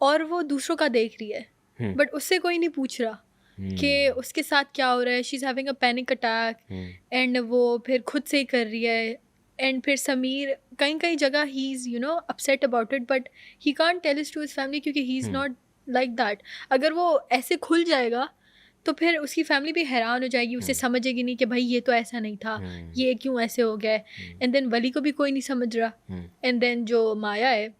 और वो दूसरों का देख रही है, but उससे कोई नहीं पूछ रहा कि उसके साथ क्या हो रहा है। She's having a panic attack and वो फिर खुद से ही कर रही है। एंड फिर समीर कई जगह he is you know upset about it, but he can't tell it to his family क्योंकि he is not like that. अगर वो ऐसे खुल जाएगा तो फिर उसकी फैमिली भी हैरान हो जाएगी, उसे समझेगी नहीं कि भाई ये तो ऐसा नहीं था, ये क्यों ऐसे हो गया। एंड देन वली को भी कोई नहीं समझ रहा, एंड देन जो माया है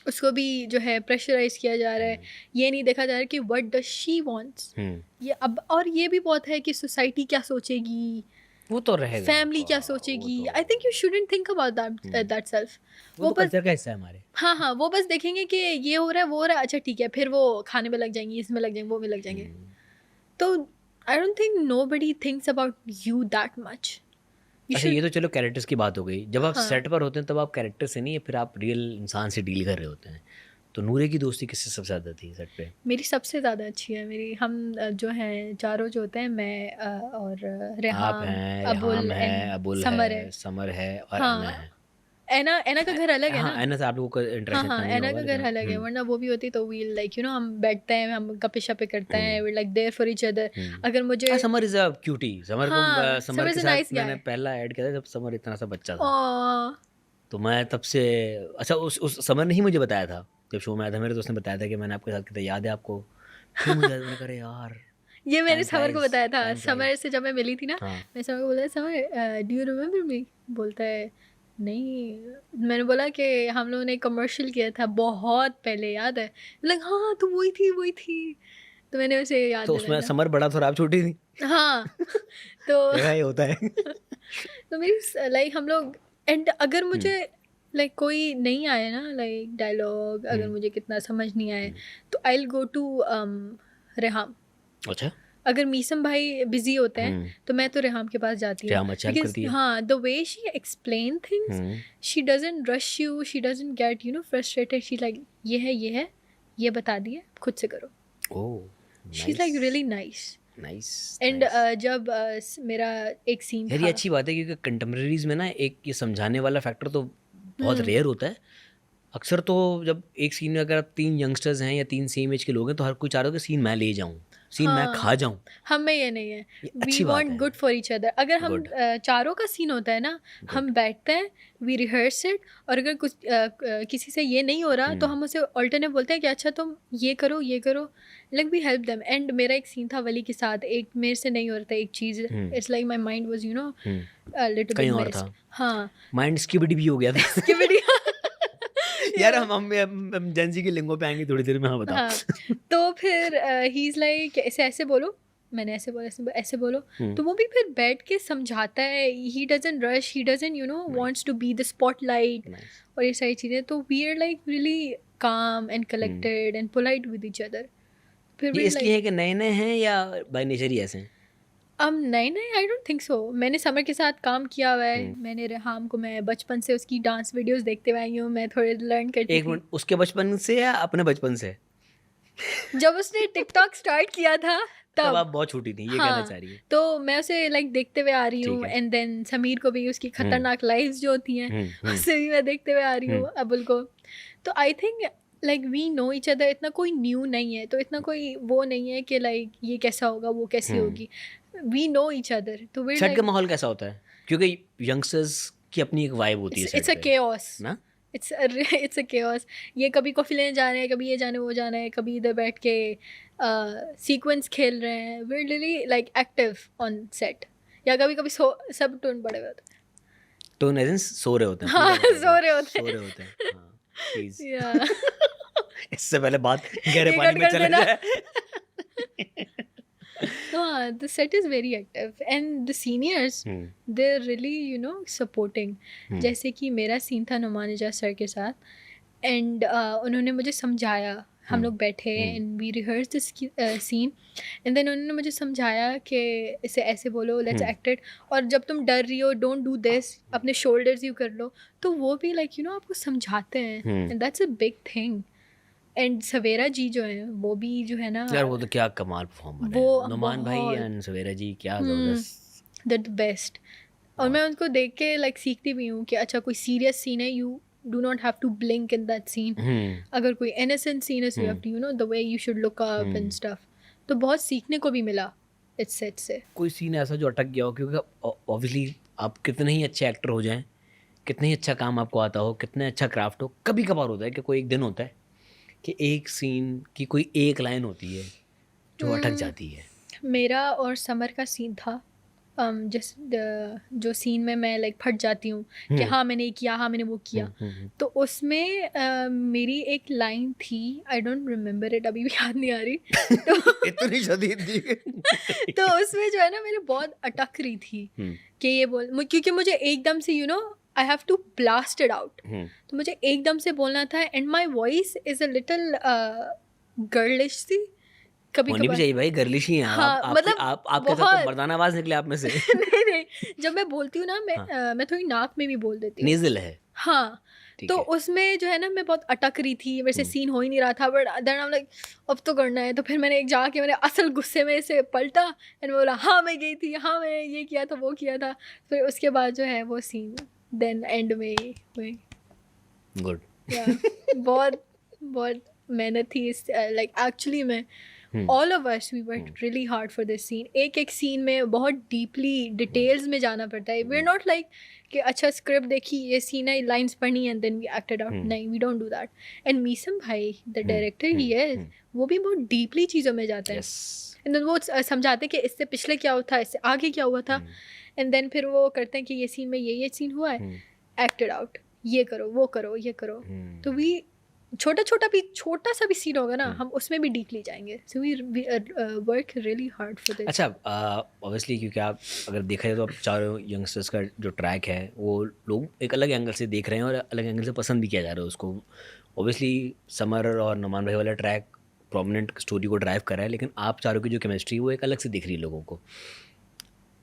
उसको भी जो है प्रेशराइज किया जा रहा है। ये नहीं देखा जा रहा है कि व्हाट डज शी वांट्स। ये अब और ये भी बहुत है कि सोसाइटी क्या सोचेगी, वो तो रहेगा, फैमिली क्या सोचेगी. I think you shouldn't think about that self. वो तो कल्चर का हिस्सा है हमारे. हाँ, वो बस देखेंगे कि ये हो रहा है, वो हो रहा है, अच्छा ठीक है, फिर वो खाने में लग जाएंगी, इसमें लग जाएंगे, वो में लग जाएंगे. तो आई don't think nobody thinks about you that much. अच्छा, ये तो चलो कैरेक्टर्स की बात हो गई. जब आप हाँ. सेट पर होते हैं तब आप कैरेक्टर से नहीं, फिर आप रियल इंसान से डील कर रहे होते हैं. तो नूरे की दोस्ती किससे सबसे ज़्यादा थी सेट पे? मेरी सबसे ज़्यादा अच्छी है. मेरी हम जो हैं चारों जो होते हैं, मैं और आप रेहाम, हैं, अबुल रेहाम है, एंड अबुल समर है, है. समर है और हाँ. अन्ना है. एना का घर अलग है हाँ, ना. अन्ना से आप लोगों का हाँ इंटरेक्शन हाँ, इतना नहीं एना होगा का घर लेकिन अलग है, वरना वो भी होती तो वी लाइक यू नो हम बैठते हैं, हम गप्पे शप्पे करते हैं, we like there for each other. अगर मुझे Samar is a cutie. Samar को हाँ, समर समर के इज अ साथ नाइस मैंने गाय. पहला ऐड किया था जब समर इतना सा बच्चा था. ओह, तो मैं तब से, अच्छा उस समर ने ही मुझे बताया था जब शो में आया था, मेरे दोस्त ने बताया था कि मैंने आपके साथ किया था, याद है आपको? फिर मुझे याद, मैंने कहा यार ये मैंने टाइम समर को फ्लाइज, बताया था. Time summer flies. से जब मैं मिली थी ना, हाँ. मैं समर को बोला, summer do you remember me? बोलता है नहीं. मैंने बोला कि हम लोगों ने कमर्शियल किया था बहुत पहले, याद है? लाइक हाँ, तुम वही थी. तो मैंने उसे याद तो उसमें दिलाया समर बड़ा था और आप छोटी थी. था. हाँ. तो देखा, ये होता है. तो मेरी लाइक हम लोग, एंड अगर मुझे लाइक कोई नहीं आया ना, लाइक डायलॉग अगर मुझे कितना समझ नहीं आए, तो I will go to Reham. अच्छा, अगर मीसम भाई बिजी होते हैं तो मैं तो रेहाम के पास जाती हूँ. रेहाम अच्छा help करती है. हाँ, the way she explain things, she doesn't rush you, she doesn't get you know frustrated. She like ये है, ये बता दिए, खुद से करो. Oh, she is like really nice. Nice. And जब मेरा एक सीन यार ये था. अच्छी बात है क्योंकि कंटेम्प्रेरीज में ना एक ये समझाने वाला फैक्टर तो बहुत रेयर होता है. अक्सर तो जब एक सीन में अगर 3 यंगस्टर्स हैं या 3 सेम एज के लोग हैं तो हर कोई चाह रहा है कि सीन मैं ले जाऊं, सीन मैं हाँ. खा जाऊं. हम में ये नहीं है. ये वी अच्छी बात वॉन्ट है. Good for each other. अगर हम Good. चारों का सीन होता है ना, हम बैठते हैं, वी रिहर्स इट, और अगर कुछ किसी से ये नहीं हो रहा तो हम उसे ऑल्टरनेट बोलते हैं कि अच्छा तुम ये करो, like we help them. And मेरा एक सीन था वली के साथ, एक मेरे से नहीं हो रहा था एक चीज़. It's like my mind was you know little कहीं बिट और मिस्ड. था. हाँ. माइंड स्किबिडी भी हो गया था. कि वीडियो यार हम जेंजी के लिंगो पे आएंगे थोड़ी देर में. हाँ बताओ. हाँ. तो फिर ही इज़ लाइक ऐसे बोलो, मैंने ऐसे बोला, ऐसे बोलो. तो वो भी फिर बैठ के समझाता है. He doesn't rush, he doesn't you know wants to be the spotlight और ये सारी चीज़ें. तो we are like really calm and collected and polite with each other. फिर ये इसलिए है कि नए नए हैं या बाय नेचर ही ऐसे हैं? नहीं, आई डोंट थिंक सो. मैंने समर के साथ काम किया हुआ है. मैंने रेहाम को, मैं बचपन से उसकी डांस वीडियोस देखते हुए आई हूँ. मैं थोड़े लर्न करती एक थी. मिनट, उसके बचपन से या अपने बचपन से? जब उसने टिकटॉक स्टार्ट किया था तब आप बहुत छोटी थी, ये कहना चाह रही है. तो मैं उसे लाइक देखते हुए आ रही हूँ. ठीक है. एंड देन समीर को भी उसकी खतरनाक लाइव्स जो होती हैं उससे भी मैं देखते हुए आ रही हूँ, अबुल को. तो I think like we know each other. इतना कोई न्यू नहीं है, तो इतना कोई वो नहीं है कि लाइक ये कैसा होगा, वो कैसी होगी. We know each other. तो वी सेट का माहौल कैसा होता है? क्योंकि यंगस्टर्स की अपनी एक वाइब होती है इट्स अ सेट पे केओस ना. It's a chaos. ये कभी कॉफी लेने जा रहे हैं, कभी ये जाने वो जाना है, कभी इधर बैठ के सीक्वेंस खेल रहे हैं. We really like active on set. या कभी कभी सब टोन बड़े हुए होते हैं. तो नेजेंस सो रहे होते हैं. हाँ, सो रहे होते हैं. हाँ, प्लीज. या इससे पहले बात गहरे ये पानी कट में कर चले देना. जाए. हाँ, the set is very active and the seniors they're really you know supporting. जैसे कि मेरा सीन था नुमान एजाज सर के साथ, एंड उन्होंने मुझे समझाया. हम लोग बैठे and we rehearse this scene, and then उन्होंने मुझे समझाया कि इसे ऐसे बोलो, लेट्स एक्ट इट, और जब तुम डर रही हो डोंट डू दिस, अपने शोल्डर्स यू कर लो. तो वो भी लाइक यू नो आपको समझाते हैं, and that's a big thing. And Savera ji जो है वो भी जो है ना, यार वो तो क्या कमाल परफॉर्मर है. वो नुमान भाई बहुत एंड सवेरा जी क्या जबरदस्त. The best. और मैं उनको देख के लाइक सीखती भी हूँ कि अच्छा कोई सीरियस सीन है, you do not have to blink in that scene. अगर कोई इनोसेंट सीन है, you have to you know the way you should look up and stuff. तो बहुत सीखने को भी मिला इस सेट से. कोई सीन ऐसा जो अटक गया हो? क्योंकि ऑब्वियसली आप कितने ही अच्छे एक्टर हो जाएं, कितने ही अच्छा काम आपको आता हो, कितने अच्छा क्राफ्ट हो, कभी कभार होता है कि कोई एक दिन होता है कि एक सीन की कोई एक लाइन होती है जो अटक जाती है. मेरा और समर का सीन था जिस जो सीन में मैं लाइक फट जाती हूँ कि हाँ मैंने ये किया, हाँ मैंने वो किया, तो उसमें मेरी एक लाइन थी, आई डोंट रिमेम्बर इट, अभी भी याद नहीं आ रही तो इतनी शदीद थी। तो उसमें जो है ना मेरे बहुत अटक रही थी कि ये क्योंकि मुझे एकदम से I have to blast it out, तो मुझे एकदम से बोलना था, and my voice is a little girlish सी कभी होनी भी कभार। चाहिए भाई, गर्लिश ही हैं आप। हाँ, मतलब आपके साथ तो मर्दाना आवाज निकले आप में से। नहीं नहीं, जब मैं बोलती हूँ ना हाँ। मैं थोड़ी नाक में भी बोल देती हूँ। नेजल है। हाँ, ठीक तो है। उसमें जो है ना मैं बहुत अटक रही थी, मेरे से सीन हो ही नहीं रहा था, but then I am like अब तो करना है, तो फिर मैंने एक जाके मैंने असल गुस्से में से पलटा एंड बोला हाँ मैं गई थी, हाँ मैं ये किया था, वो किया था, फिर उसके बाद जो है वो सीन देन एंड में हुई। गुड। या बहुत बहुत मेहनत थी इस लाइक एक्चुअली में all of us we work really hard for this scene. एक एक सीन में बहुत डीपली डिटेल्स में जाना पड़ता है। वी आर नॉट लाइक कि अच्छा स्क्रिप्ट देखी, ये सीन है, लाइन्स पढ़नी and then we acted out, नहीं, we don't do that. And Meesam भाई द डायरेक्टर ही है, वो भी बहुत डीपली चीज़ों में जाते हैं एंड देन वो समझाते हैं कि इससे पिछले क्या हुआ था, इससे आगे क्या हुआ था, एंड देन फिर वो करते हैं कि ये सीन में ये सीन हुआ है, एक्टेड आउट, ये करो, वो करो, ये करो। तो वी छोटा सा भी सीन होगा ना, हम उसमें भी डीपली जाएंगे। So we work really hard for this. अच्छा, ऑब्वियसली क्योंकि आप अगर देखा जाए तो आप चारों यंगस्टर्स का जो ट्रैक है वो लोग एक अलग एंगल से देख रहे हैं और अलग एंगल से पसंद भी किया जा रहा है उसको। ऑब्वियसली समर और नमान भाई वाला ट्रैक प्रोमिनेंट स्टोरी को ड्राइव कर रहा है, लेकिन आप चारों की जो केमिस्ट्री वो एक अलग से दिख रही है लोगों को।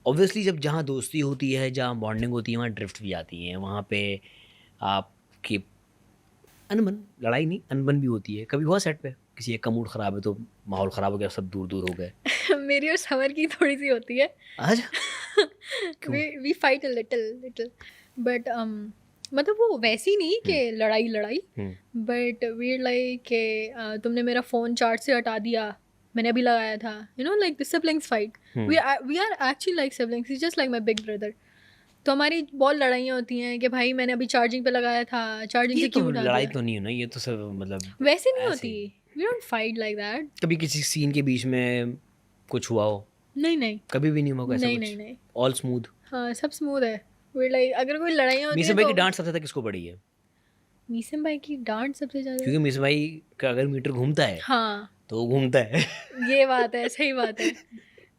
ऑब्वियसली जब जहाँ दोस्ती होती है, जहाँ बॉन्डिंग होती है, वहाँ ड्रिफ्ट भी आती है, वहाँ पे आपकी अनबन, लड़ाई नहीं अनबन भी होती है। कभी हुआ सेट पे किसी एक का मूड ख़राब है तो माहौल ख़राब हो गया, सब दूर दूर हो गए? मेरी और समर की थोड़ी सी होती है। आज we fight a little but मतलब वो वैसी नहीं कि लड़ाई, बट वी लाइक के तुमने मेरा फ़ोन चार्ज से हटा दिया, मैंने अभी लगाया था, you know like the siblings fight. We are actually like siblings, is just like my big brother. तो हमारी बहुत लड़ाइयाँ होती हैं कि भाई मैंने अभी चार्जिंग पे लगाया था, चार्जिंग ये से तो क्यों उठा लड़ाई दिया। तो नहीं है ना, ये तो सब मतलब वैसे नहीं ऐसे होती, ही। We don't fight like that. कभी किसी सीन के बीच में कुछ हुआ हो? नहीं कभी भी नहीं हुआ ऐसा नहीं कुछ? नहीं नहीं, ऑल स्मूथ? हाँ सब स्मूथ है। वी लाइक अगर कोई लड़ाइयाँ होती मीसम हैं भाई तो की डांट सबसे ज़्यादा किसको पड़ी है? मीसम भाई की डांट सबसे ज़्यादा। क्योंकि मीसम भाई का अगर मीटर घूमता है हाँ तो वो घूमता है। ये बात है, सही बात है।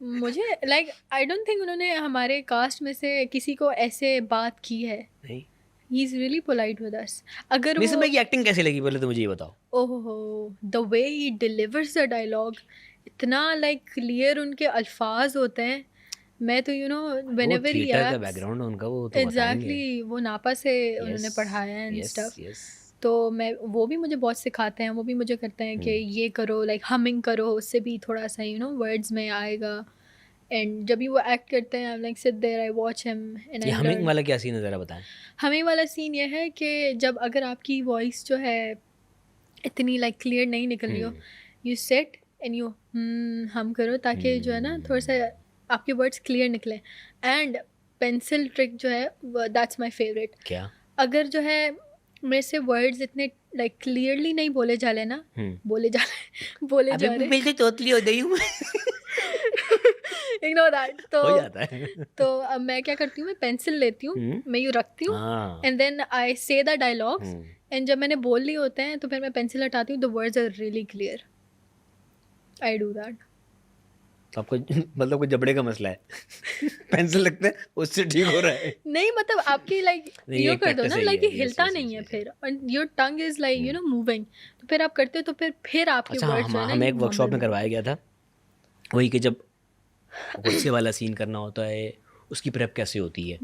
मुझे लाइक आई डोंट थिंक उन्होंने हमारे कास्ट में से किसी को ऐसे बात की है। नहीं, he is really polite with us. अगर मीसम वो भाई की एक्टिंग कैसी लगी पहले तो मुझे ये बताओ। ओहो, the way he delivers the dialogue, इतना लाइक क्लियर उनके अल्फाज होते हैं। मैं तो वो व्हेनेवर ही थिएटर का बैकग्राउंड है उनका, वो तो बताएंगे। एग्जैक्टली वो नापा से उन्होंने यस पढ़ाया है एंड यस स्टफ। यस। तो मैं वो भी मुझे बहुत सिखाते हैं, वो भी मुझे करते हैं कि ये करो, लाइक हमिंग करो, उससे भी थोड़ा सा वर्ड्स में आएगा। एंड जब भी वो एक्ट करते हैं, I like sit there, I watch him and ये आई हमिंग लर्न। वाला क्या सीन है ज़रा बताएं। हमिंग वाला सीन ये है कि जब अगर आपकी वॉइस जो है इतनी लाइक क्लियर नहीं निकल रही हो, यू सेट एंड यू हम करो, ताकि जो है ना थोड़ा सा आपके वर्ड्स क्लियर निकले। एंड पेंसिल ट्रिक जो है दैट्स माय फेवरेट। क्या? अगर जो है मेरे से वर्ड्स इतने लाइक क्लियरली नहीं बोले जा रहे ना, बोले जा रहे बिल्कुल तोतली हो गई हूँ इग्नोर दैट। हो जाता है। तो अब मैं क्या करती हूँ, मैं पेंसिल लेती हूँ, मैं यूँ रखती हूँ हाँ। एंड देन आई से द डायलॉग्स, एंड जब मैंने बोल लिए होते हैं तो फिर मैं पेंसिल हटाती हूँ, the words are really clear. I do that. तो आपको मतलब कोई जबड़े का मसला है पेंसिल लगता है उससे ठीक हो रहा है? नहीं मतलब आपकी लाइक नहीं, यो एक कर दो practice ना, है लाइक ये, ये yes, हिलता yes, नहीं yes, है yes. फिर, और your tongue is like moving, तो फिर आप करते हो तो फिर आपके अच्छा, वर्ड्स जो है ना हमें ये एक वर्कशॉप में mumble करवाया गया था वही कि जब गुस्से वाला सीन करना होता है उसकी प्रेप कैसे होती है।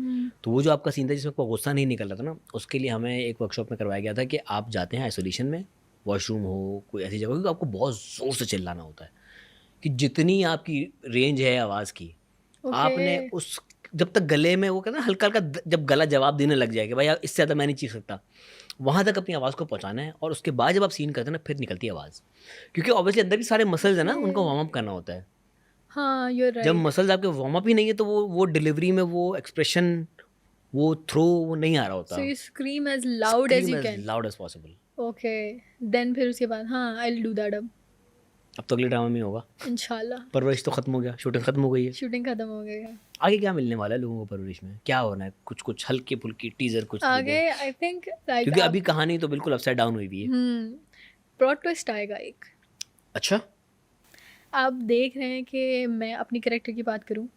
तो वो जो आपका सीन था जिसमें आपका गुस्सा नहीं निकल रहा था ना, उसके लिए हमें एक वर्कशॉप में करवाया गया था कि आप जाते हैं आइसोलेशन में, वॉशरूम हो कोई ऐसी जगह, क्योंकि आपको बहुत ज़ोर से चिल्लाना होता है कि जितनी आपकी रेंज है आवाज़ की, आपने उस जब तक गले में वो कहते हैं हल्का हल्का, जब गला जवाब देने लग जाए कि भाई इससे ज़्यादा मैं नहीं चीख सकता, वहाँ तक अपनी आवाज़ को पहुँचाना है। और उसके बाद जब आप सीन करते हैं ना फिर निकलती है आवाज़, क्योंकि ऑब्वियसली अंदर भी सारे मसल्स हैं ना, उनको वार्म अप करना होता है। हाँ यू जब राइट। मसल्स आपके वार्म अप ही नहीं है तो वो डिलीवरी में वो एक्सप्रेशन, वो थ्रो वो नहीं आ रहा होता। So you scream as loud as you can. Loud as possible. Okay, then फिर उसके बाद हाँ आई विल डू दैट अब। अब तो अगले ड्रामा में होगा। इंशाल्लाह। परवरिश तो खत्म हो गया, शूटिंग खत्म हो गई है, शूटिंग खत्म हो गई है। आगे क्या मिलने वाला है लोगों को परवरिश में? क्या होना है? कुछ कुछ हल्की फुल्की टीजर कुछ दे आगे दे। आई थिंक लाइक क्योंकि अभी कहानी तो बिल्कुल अपसाइड डाउन हुई हुई है। प्लॉट ट्विस्ट आएगा एक। अच्छा, आप देख रहे हैं कि मैं अपनी कैरेक्टर की बात करूं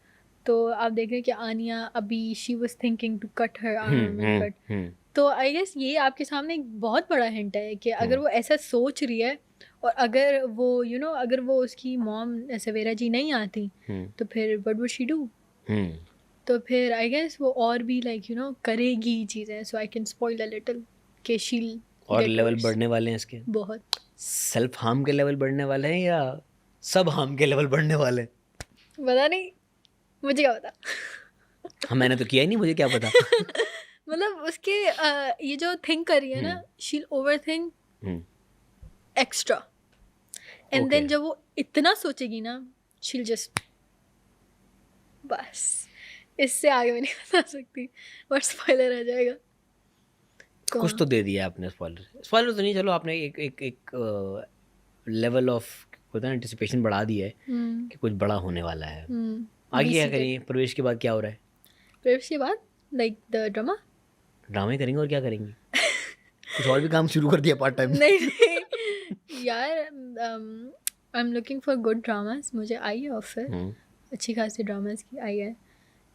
तो आप देख रहे हैं कि आनिया अभी she was thinking to cut her arm and cut, तो आई गेस ये आपके सामने एक बहुत बड़ा हिंट है कि अगर वो ऐसा सोच रही है और अगर वो अगर वो उसकी मॉम सवेरा जी नहीं आती तो फिर व्हाट वुड शी डू? तो फिर आई गेस वो और भी लाइक करेगी चीज़ें। So I can spoil a little कि शी और लेवल बढ़ने वाले हैं इसके? बहुत। सेल्फ हार्म के लेवल बढ़ने वाले हैं या सब हार्म के लेवल बढ़ने वाले हैं? पता नहीं, मुझे क्या पता। हाँ, मैंने तो किया ही नहीं, मुझे क्या पता। मतलब उसके ये जो थिंक कर रही है ना, she'll over think extra and then जब वो इतना सोचेगी ना शील जस्ट बस। इससे आगे मैं नहीं बता सकती और स्पॉइलर आ जाएगा। कुछ तो दे दिया आपने स्पॉइलर तो नहीं, चलो आपने एक लेवल ऑफ होता है एंटिसिपेशन बढ़ा दी है कि कुछ बड़ा होने वाला है। आगे क्या करेंगे? प्रवेश के बाद क्या हो रहा है? प्रवेश के बाद लाइक द ड्रामा करेंगे और क्या करेंगे? कुछ और भी काम शुरू कर दिया पार्ट टाइम? नहीं यार, I am looking for good dramas. मुझे आई है ऑफर, अच्छी खासी ड्रामास की आई है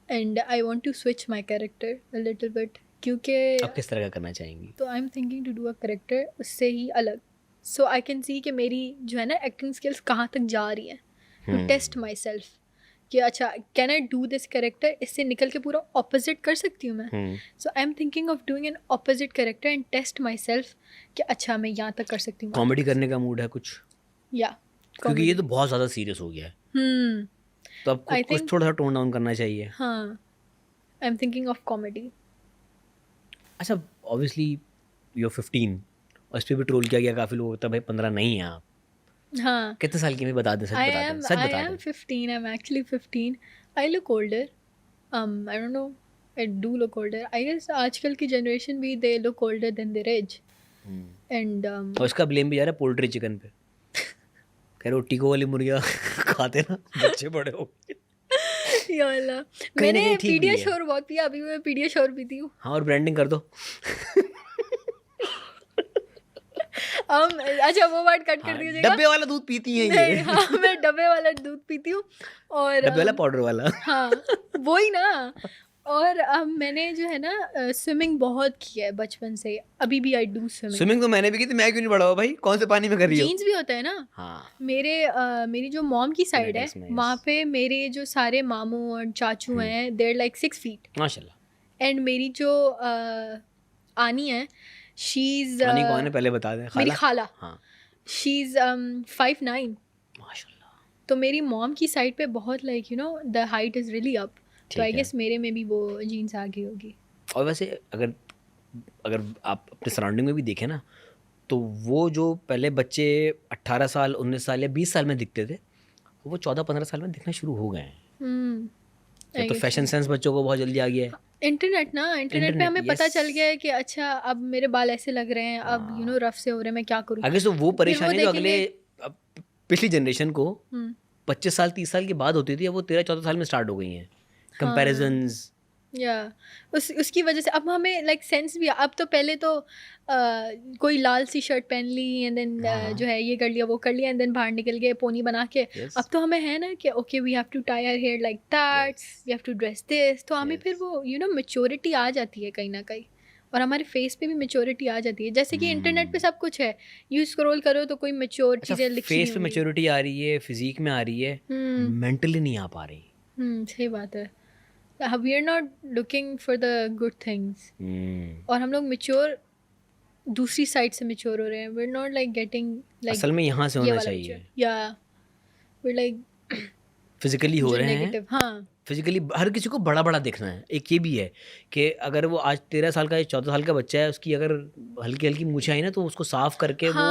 and I want to switch my character a little bit. क्योंकि आप किस तरह का करना चाहेंगी? तो I am thinking to do a character उससे ही अलग, सो आई कैन सी कि मेरी जो है ना एक्टिंग स्किल्स कहाँ तक जा रही हैं, टू टेस्ट माई सेल्फ कि अच्छा can I do this character, इससे निकल के पूरा ऑपोजिट कर सकती हूँ मैं। So I am thinking of doing an opposite character and test myself कि अच्छा मैं यहाँ तक कर सकती हूँ। कॉमेडी करने का मूड है कुछ? या क्योंकि ये तो बहुत ज़्यादा सीरियस हो गया है, तो आपको कुछ थोड़ा सा टोन डाउन करना चाहिए। हाँ, आई एम थिंकिंग ऑफ कॉमेडी। अच्छा, ऑब्वियसली यू 15 और इस पर भी ट्रोल किया गया काफ़ी लोग, होता है भाई 15 नहीं है आप। हाँ, कितने साल की? मैं बता दें, सच बता दें, सच बता दें। 15, I'm actually 15. I look older. I don't know. I do look older. I guess आजकल की जनरेशन भी they look older than their age. And और इसका ब्लेम भी जा रहा है पोल्ट्री चिकन पे। कह रहे टीको वाली मुर्गियाँ खाते ना बच्चे बड़े हो गए। या अल्लाह, मैंने पीडियाश्योर बहुत पिया, अभी मैं पीडियाश्योर पीती हूँ। हाँ, और ब्रांडिंग कर दो। अच्छा वो वर्ड कट कर दीजिएगा। डब्बे वाला दूध पीती हैं ये? हाँ, मैं डब्बे वाला दूध पीती हूँ और डब्बे वाला पाउडर वाला। हाँ वही ना। और मैंने जो है ना स्विमिंग बहुत किया है बचपन से, अभी भी आई डू स्विमिंग तो मैंने भी की थी, मैं क्यों नहीं पढ़ा हुआ भाई? कौन से पानी में कर रही हो? जीन्स भी होता है ना। हाँ। मेरी जो मॉम की साइड है वहाँ पे मेरे जो सारे मामू और चाचू हैं देयर लाइक 6 feet माशाल्लाह। एंड मेरी जो आनी है शीज आनी कौन है पहले बता दें? मेरी खाला। हाँ, शीज 5'9". माशाल्लाह। तो मेरी मॉम की साइड पे बहुत like the height is really up, तो आई गेस मेरे में भी वो जीन्स आ गई होगी। और वैसे अगर आप अपने सराउंडिंग में भी देखें ना, तो वो जो पहले बच्चे 18 साल 19 साल या 20 साल में दिखते थे, वो 14-15 साल में दिखना शुरू हो गए हैं। तो फैशन सेंस बच्चों को बहुत जल्दी आ गया है। इंटरनेट पे हमें पता चल गया है कि अच्छा अब मेरे बाल ऐसे लग रहे हैं, अब रफ से हो रहे हैं, मैं क्या करूँ। आगे तो वो परेशानी जो अगले पिछली जनरेशन को 25 साल 30 साल के बाद होती थी, अब वो 13-14 साल में स्टार्ट हो गई हैं कंपैरिजंस। या उसकी वजह से अब हमें लाइक सेंस भी, अब तो पहले तो कोई लाल सी शर्ट पहन ली एंड देन जो है ये कर लिया वो कर लिया एंड देन बाहर निकल गए पोनी बना के। अब तो हमें है ना कि okay we have to tie our hair like that, we have to dress this, तो हमें फिर वो मैच्योरिटी आ जाती है कहीं ना कहीं, और हमारे फेस पे भी मैच्योरिटी आ जाती है। जैसे कि इंटरनेट पे सब कुछ है, यू स्क्रॉल करो तो कोई मैच्योर चीज़ें लिखी फेस पे मैच्योरिटी आ रही है, फिजिक में आ रही है, मेंटली नहीं आ पा रही। सही बात है। We are not looking for the good things. और हम लोग mature दूसरी साइड से mature हो रहे हैं। We're not like getting like असल में यहाँ से होना चाहिए। Yeah, we're like फिजिकली हो रहे हैं। हाँ, फिजिकली हर किसी को बड़ा बड़ा दिखना है। एक ये भी है कि अगर वो आज 13 साल का या 14 साल का बच्चा है, उसकी अगर हल्की हल्की मूछें आई ना, तो उसको साफ करके वो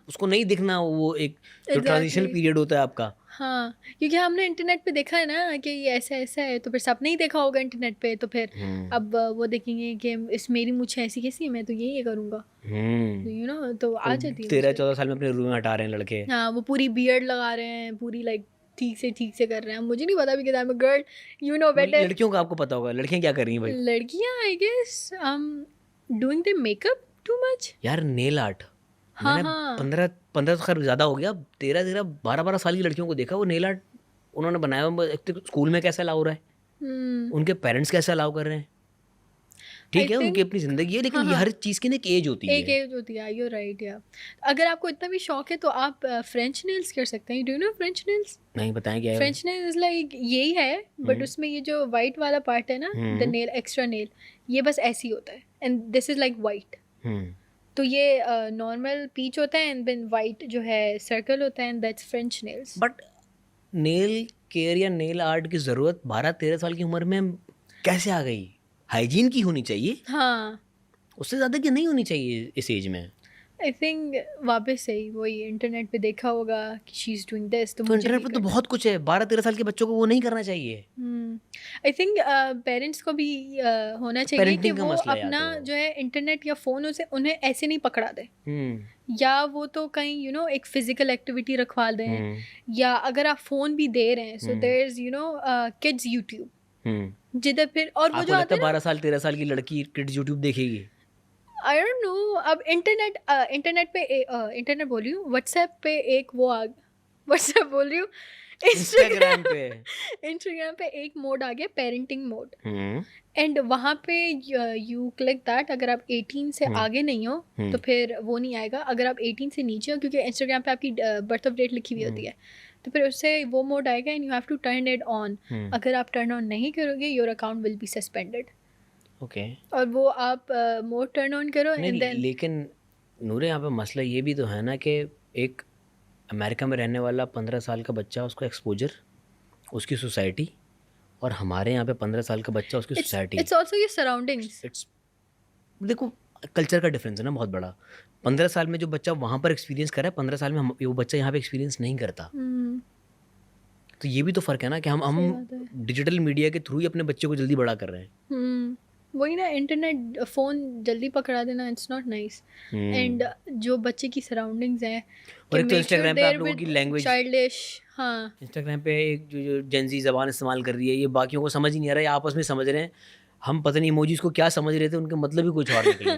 उसको नहीं दिखना, वो एक जो ट्रांजिशन पीरियड होता है आपका, हाँ, क्योंकि हमने इंटरनेट पे देखा है ना कि ये ऐसा है, तो फिर सबने ही देखा होगा इंटरनेट पे, तो फिर अब वो देखेंगे कि इस मेरी मूंछ ऐसी कैसी है, मैं तो यही करूँगा, तो आ जाती है 13-14 साल में अपने रूम में हटा रहे हैं लड़के। हाँ, वो पूरी बियर्ड लगा रहे हैं, पूरी लाइक ठीक से कर रहे हैं। मुझे नहीं पता अभी कि गर्ल, यू नो बेटर। लड़कियों का आपको पता होगा, लड़कियां क्या कर रही हैं भाई? लड़कियां I guess doing the makeup too much. यार नेल आर्ट, हाँ मैंने हाँ 15 तो खैर ज़्यादा हो गया, 12 साल की लड़कियों को देखा वो नेल आर्ट उन्होंने बनाया हुआ। एक तो स्कूल में कैसा अलाउ हो रहा है, उनके पेरेंट्स कैसे अलाउ कर रहे हैं, ठीक है उनकी अपनी ज़िंदगी है, लेकिन ये हर चीज़ की ना एक एज होती है। एक एज होती है, यू राइट। या अगर आपको इतना भी शौक है तो आप फ्रेंच नेल्स कर सकते हैं। Do you know French nails? नहीं, बताएं क्या है? फ्रेंच नेल्स लाइक यही है, बट उसमें ये जो वाइट वाला पार्ट है ना, द नेल, एक्स्ट्रा नेल, ये बस ऐसे ही होता है, and this is like white. तो ये नॉर्मल पीच होता है, एंड देन वाइट जो है सर्कल होता है, and that's French nails. But nail care या नेल आर्ट की ज़रूरत 12-13 साल की उम्र में कैसे आ गई? हाइजीन की होनी चाहिए, हाँ, उससे ज़्यादा की नहीं होनी चाहिए इस एज में। आई थिंक वापस से ही वही इंटरनेट पे देखा होगा कि शी इज डूइंग दिस, तो तो मुझे इंटरनेट भी पर तो करना बहुत कुछ है, 12-13 साल के बच्चों को वो नहीं करना चाहिए। आई थिंक पेरेंट्स को भी होना चाहिए कि पेरेंटिंग का वो मसला है या अपना तो। जो है इंटरनेट या फ़ोन उसे उन्हें ऐसे नहीं पकड़ा दे, या वो तो कहीं एक फिजिकल एक्टिविटी रखवा दें, या अगर आप फ़ोन भी दे रहे हैं, so there is kids YouTube, जिधर फिर और वो आपको जो लगता आते है हैं 12 साल 13 साल की लड़की किड्स यूट्यूब देखेगी? आई डोंट नो। अब इंटरनेट पे इंटरनेट बोल रही हूँ, व्हाट्सएप पे एक वो आ व्हाट्सएप बोल रही हूँ, इंस्टाग्राम पे इंस्टाग्राम पे एक मोड आ गया, पेरेंटिंग मोड, एंड वहाँ पे यू क्लिक दैट। अगर आप 18 से आगे नहीं हो तो फिर वो नहीं आएगा, अगर आप 18 से नीचे हो, क्योंकि इंस्टाग्राम पे आपकी बर्थ ऑफ डेट लिखी हुई होती है, तो फिर उससे वो मोड आएगा, and you have to turn it on. अगर आप टर्न ऑन नहीं करोगे, your account will be suspended. Okay. और वो आप मोड टर्न ऑन करो, एंड देन लेकिन नूरे यहाँ पे मसला ये भी तो है ना कि एक अमेरिका में रहने वाला 15 साल का बच्चा, उसको एक्सपोजर, उसकी सोसाइटी, और हमारे यहाँ पे 15 साल का बच्चा, उसकी society, it's also your surroundings. It's देखो कल्चर का डिफरेंस है ना बहुत बड़ा। 15 साल में जो बच्चा वहाँ पर एक्सपीरियंस कर रहा है, 15 साल में वो बच्चा यहाँ पे एक्सपीरियंस नहीं करता। तो ये भी तो फ़र्क है ना कि हम डिजिटल मीडिया के थ्रू ही अपने बच्चे को जल्दी बड़ा कर रहे हैं। वही ना, इंटरनेट फ़ोन जल्दी पकड़ा देना, इट्स नॉट नाइस। एंड जो बच्चे की सराउंडिंग्स हैं, और एक तो इंस्टाग्राम पे आप लोगों की लैंग्वेज, चाइल्डिश, हाँ, इंस्टाग्राम पे एक जो जेंजी ज़बान इस्तेमाल कर रही है, ये बाकियों को समझ ही नहीं आ रहा है, ये आपस में समझ रहे हैं। हम पता नहीं इमोजीज को क्या समझ रहे थे, उनके मतलब ही कुछ और निकले।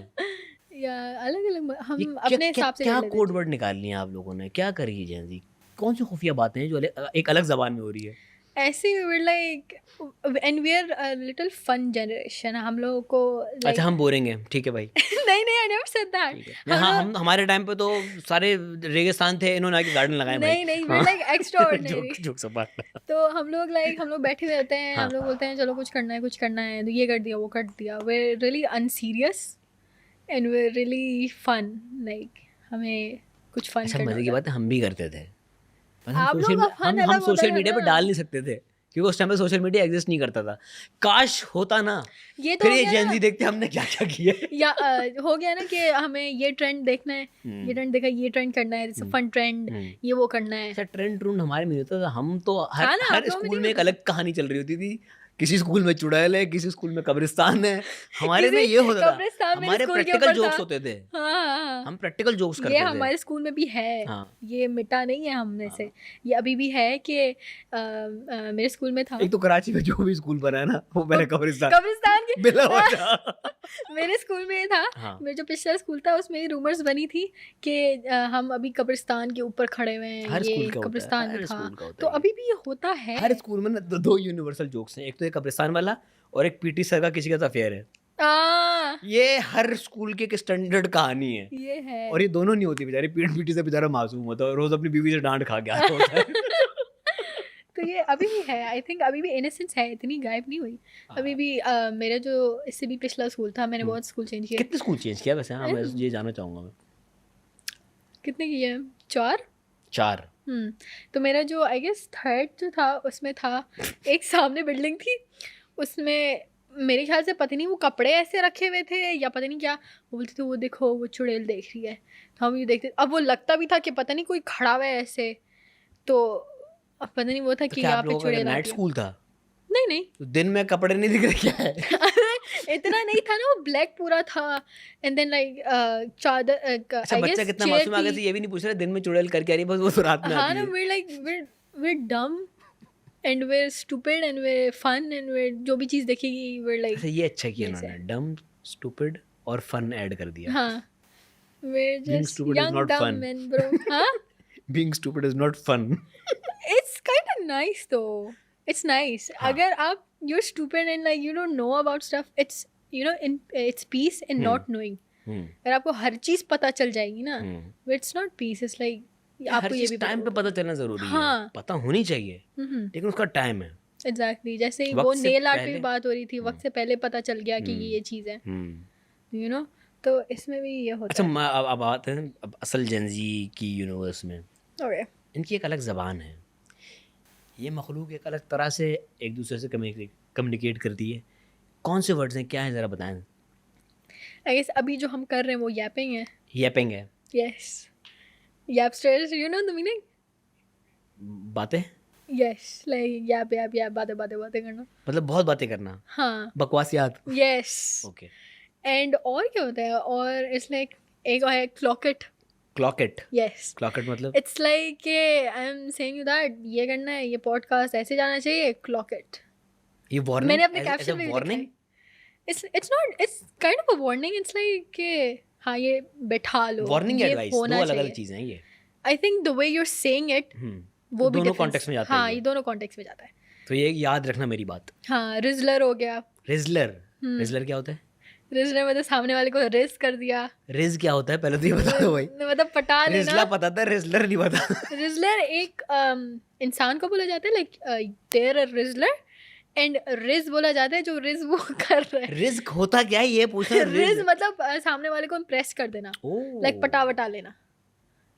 या अलग-अलग हम अपने हिसाब से क्या कोड वर्ड निकाल लिए आप लोगों ने, क्या करी है जेंजी? कौन सी खुफिया बातें हैं जो एक अलग ज़बान में हो रही है? ऐसे like, and we are a little fun generation, हम लोगों को अच्छा हम बोरेंगे, ठीक है भाई। नहीं, आई नेवर सेड दैट। हाँ, हम हमारे टाइम पे तो सारे रेगिस्तान थे, इन्होंने आके गार्डन लगाए भाई। नहीं, वी लाइक एक्स्ट्राऑर्डिनरी। जोक सब बात। तो हम लोग बैठे हुए होते हैं, हम लोग बोलते हैं चलो कुछ करना है, तो ये कर दिया, वो कर दिया, we are really unserious and we are really fun, like हमें कुछ फन करना। मजे की बात है, हम भी करते थे। हम सोशल मीडिया पे डाल नहीं सकते थे क्योंकि उस टाइम पे सोशल मीडिया एग्जिस्ट नहीं करता था। काश होता ना, ये तो फिर ये जेन ज़ी देखते हमने क्या क्या किया। या हो गया ना कि हमें ये ट्रेंड देखना है, ये ट्रेंड देखा, ये ट्रेंड करना है, फन ट्रेंड, ये वो करना है। ऐसा ट्रेंड हमारे में होता था, हम तो हर स्कूल में एक अलग कहानी चल रही होती थी। किसी स्कूल में चुड़ैल है, किसी स्कूल में कब्रिस्तान है। हमारे में ये होता था, हमारे प्रैक्टिकल जोक्स होते थे। हम प्रैक्टिकल जोक्स करते थे। ये हमारे स्कूल में भी है, ये मिटा नहीं है हमने से, ये अभी भी है कि मेरे स्कूल में था। एक तो कराची में जो भी स्कूल बना है ना, वो मैंने कब्रिस्तान के मेरे स्कूल में था। मेरा जो पिछला स्कूल था उसमें रूमर्स बनी थी कि हम अभी कब्रिस्तान के ऊपर खड़े हुए हैं, ये कब्रिस्तान में था। तो अभी भी ये होता है हर स्कूल में ना। दो यूनिवर्सल जोक्स हैं, एक तो कब्रिस्तान वाला और एक पीटी सर का किसी का अफेयर है। ये हर स्कूल की एक स्टैंडर्ड कहानी है। ये है, और ये दोनों नहीं होती बेचारी, पीटी से बेचारा मासूम होता है, रोज अपनी बीवी से डांट खा के आता होता है। तो ये अभी भी है, आई थिंक अभी भी इनोसेंस है, इतनी गायब नहीं हुई अभी भी। मेरा जो इससे भी पिछला स्कूल था, मैंने बहुत स्कूल चेंज किया। कितने स्कूल चेंज किया वैसे? हाँ, मैं ये जानना चाहूँगा। मैं कितने किए? 4। तो मेरा जो आई गेस थर्ड जो था उसमें था, एक सामने बिल्डिंग थी, उसमें मेरे ख्याल से पता नहीं वो कपड़े ऐसे रखे हुए थे या पता नहीं क्या, वो बोलते थे वो देखो वो चुड़ैल देख रही है, तो हम ये देखते। अब वो लगता भी था कि पता नहीं कोई खड़ा हुआ है ऐसे, तो अब पता नहीं वो था तो कि क्या यहाँ आप पे लोगों का चुड़ैल नाइट आती है। स्कूल था? नहीं नहीं तो दिन में कपड़े नहीं दिख रहे क्या है? अरे इतना नहीं था ना, वो ब्लैक पूरा था। एंड देन लाइक चादर अच्छा, आई बच्चा गेस कितना चेयर मासूम आगे थी। से ये भी नहीं पूछ रहा दिन में चुड़ैल करके आ रही है, बस वो तो रात में हाँ आती ना, है। we're like we're dumb and we're stupid and we're fun and we're जो भी चीज़ देखेगी we're like अच्छा, ये अच्छा किया वैसे। उन्होंने, डम, स्टूपिड और फन ऐड कर दिया। हाँ we're Being just stupid is young not dumb fun. and bro हाँ Being stupid is not fun. it's kind of nice though, it's nice हाँ। अगर आप you're stupid and like you don't know about stuff, it's you know in it's peace in not knowing। अगर आपको हर चीज़ पता चल जाएगी ना, it's not peace, it's like हर आपको ये चीज भी टाइम पे पता चलना जरूरी है, हाँ। पता होनी चाहिए, लेकिन उसका टाइम है। एग्जैक्टली जैसे ही वक्त वो से नेल आर्ट पे पहले। भी बात हो रही थी, वक्त से पहले पता चल गया कि ये चीज़ है, यू नो। तो इसमें भी ये होता अच्छा, है। अब आते हैं अब असल जेंजी की यूनिवर्स में। ओके इनकी एक अलग ज़बान है, ये मखलूक एक अलग तरह से एक दूसरे से कम्युनिकेट करती है। कौन से वर्ड्स हैं, क्या है, ज़रा बताएं। आई गेस अभी जो हम कर रहे हैं वो यैपिंग है। यैपिंग है, yes yapsters, you know the meaning. बातें, यस लाइक यैप यैप यैप, बातें बातें बातें करना। मतलब बहुत बातें करना, हाँ बकवासियात। Yes okay. एंड और क्या होता है, और इट्स लाइक एक और है क्लॉकेट। क्लॉकेट, यस क्लॉकेट मतलब it's like I am saying you that ये करना है, ये पॉडकास्ट ऐसे जाना चाहिए, क्लॉकेट। ये वार्निंग, मैंने अपने एज अ कैप्शन में भी लिखा वार्निंग। है। it's not, it's kind of a warning, it's like कि हाँ ये बैठा लो, वार्निंग, ये एडवाइस, दो होना अलग अलग चाहिए। चीज़ें हैं ये। I think the way you're saying it वो भी दोनों difference- कॉन्टेक्स्ट में जाता है हाँ ये। ये दोनों कॉन्टेक्स्ट में जाता है। तो ये याद रखना मेरी बात। हाँ रिजलर हो गया। रिजलर, रिजलर क्या होता है? रिजलर मतलब सामने वाले को रिज कर दिया। रिज क्या होता है पहले तो ये बता दो भाई। मतलब पटा रिजला लेना। पता था, रिजलर नहीं पता। रिजलर एक इंसान को बोला जाता है, like they're a rizzler, and rizz बोला जाता है जो रिज वो कर रहा है। रिस्क होता क्या है ये पूछ रहा हूँ। रिज मतलब सामने वाले को इम्प्रेस कर देना, लाइक पटा लेना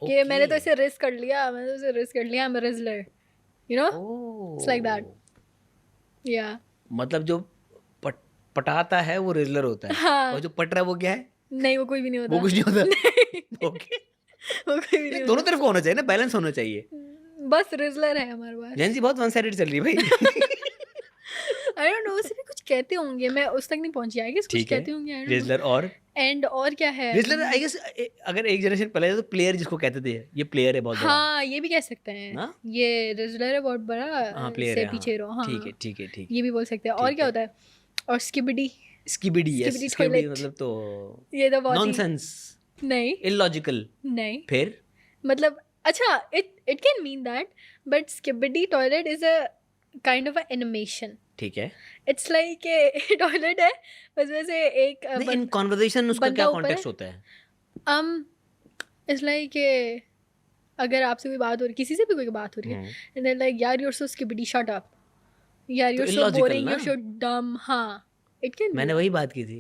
कि मैंने तो इसे रिज कर लिया, मैंने तो इसे रिज कर लिया, I am a rizzler, you know, it's like that. या मतलब जो पटाता है वो रिजलर होता है। हाँ। और जो पट रहा है वो क्या है? नहीं वो कोई भी नहीं होता। वो कुछ नहीं होता। ओके, वो कोई भी नहीं दोनों तरफ का होना चाहिए ना, बैलेंस होना चाहिए। होता। बस रिजलर है हमारे पास। जैन जी बहुत वन साइडेड चल रही है भाई। आई डोंट नो, उसे भी कुछ कहते होंगे, मैं उस तक नहीं पहुंची। आई गेस कुछ ठीक है, कहते होंगे। आई डोंट रिजलर और नो। एंड और क्या है? रिजलर आई गेस अगर एक जनरेशन पहले तो प्लेयर जिसको कहते थे, ये प्लेयर है बहुत बड़ा। हाँ ये भी कह सकते हैं ना? ये रिजलर है बहुत बड़ा, हाँ प्लेयर से है, पीछे रहो। हाँ ठीक है ठीक है ठीक है। ये भी बोल सकते हैं। और ठीक क्या है। होता है? और skibidi, skibidi, yes, skibidi skibidi toilet. मतलब तो ये तो बहुत ही नॉनसेंस, नहीं इलॉजिकल। नहीं फिर मतलब अच्छा it can mean that, but skibidi toilet is a kind of a animation. ठीक है, इट्स लाइक ए टॉयलेट है, बस वैसे एक नहीं, इन कॉन्वर्सेशन उसका बंदा क्या ऊपर कॉन्टेक्स्ट है। होता है? इट्स लाइक अगर आपसे कोई बात हो रही, किसी से भी कोई बात हो रही है, एंड देन लाइक यार you are so skibidi, shut up, यार you are so illogical boring, you ना? Are so dumb. हाँ इट कैन मैंने वही बात की थी,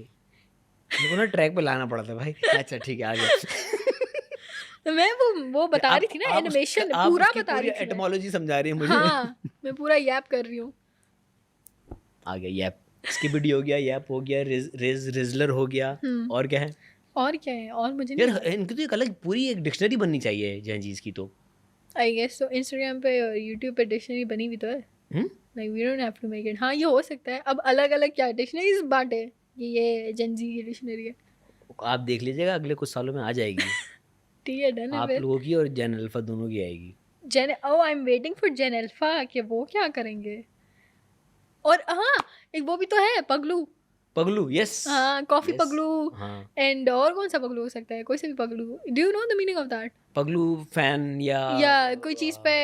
मेरे को ना ट्रैक पे लाना पड़ा था भाई। अच्छा ठीक है, आगे। मैं वो बता रही थी ना, एनिमेशन पूरा बता रही थी मैं। एटमोलॉजी समझा रही है मुझे। हाँ मैं पूरा यैप कर रही हूँ। आ गया यैप, स्किबिडी हो गया, यैप हो गया, रिजलर हो गया, और क्या है? और क्या है? और मुझे नहीं यार इनकी तो एक अलग पूरी एक डिक्शनरी बननी चाहिए जैनजीज की तो। आई गेस तो इंस्टाग्राम पे और यूट्यूब पे डिक्शनरी बनी भी तो है, like we don't have to make it. हाँ ये हो सकता है। अब अलग अलग क्या डिक्शनरीज बांटे, ये जेनजी की डिक्शनरी है। आप देख लीजिएगा अगले कुछ सालों में आ जाएगी। ठीक है डन है आप फिर। लोगों की और जेन अल्फा दोनों की आएगी। I am waiting for gen alpha कि वो क्या करेंगे। और हाँ एक वो भी तो है, पगलू। पगलू, यस। हाँ कॉफी पगलू। हाँ, एंड और कौन सा पगलू हो सकता है? कोई से भी पगलू। Do you know the meaning of that? पगलू फैन या कोई चीज़ पे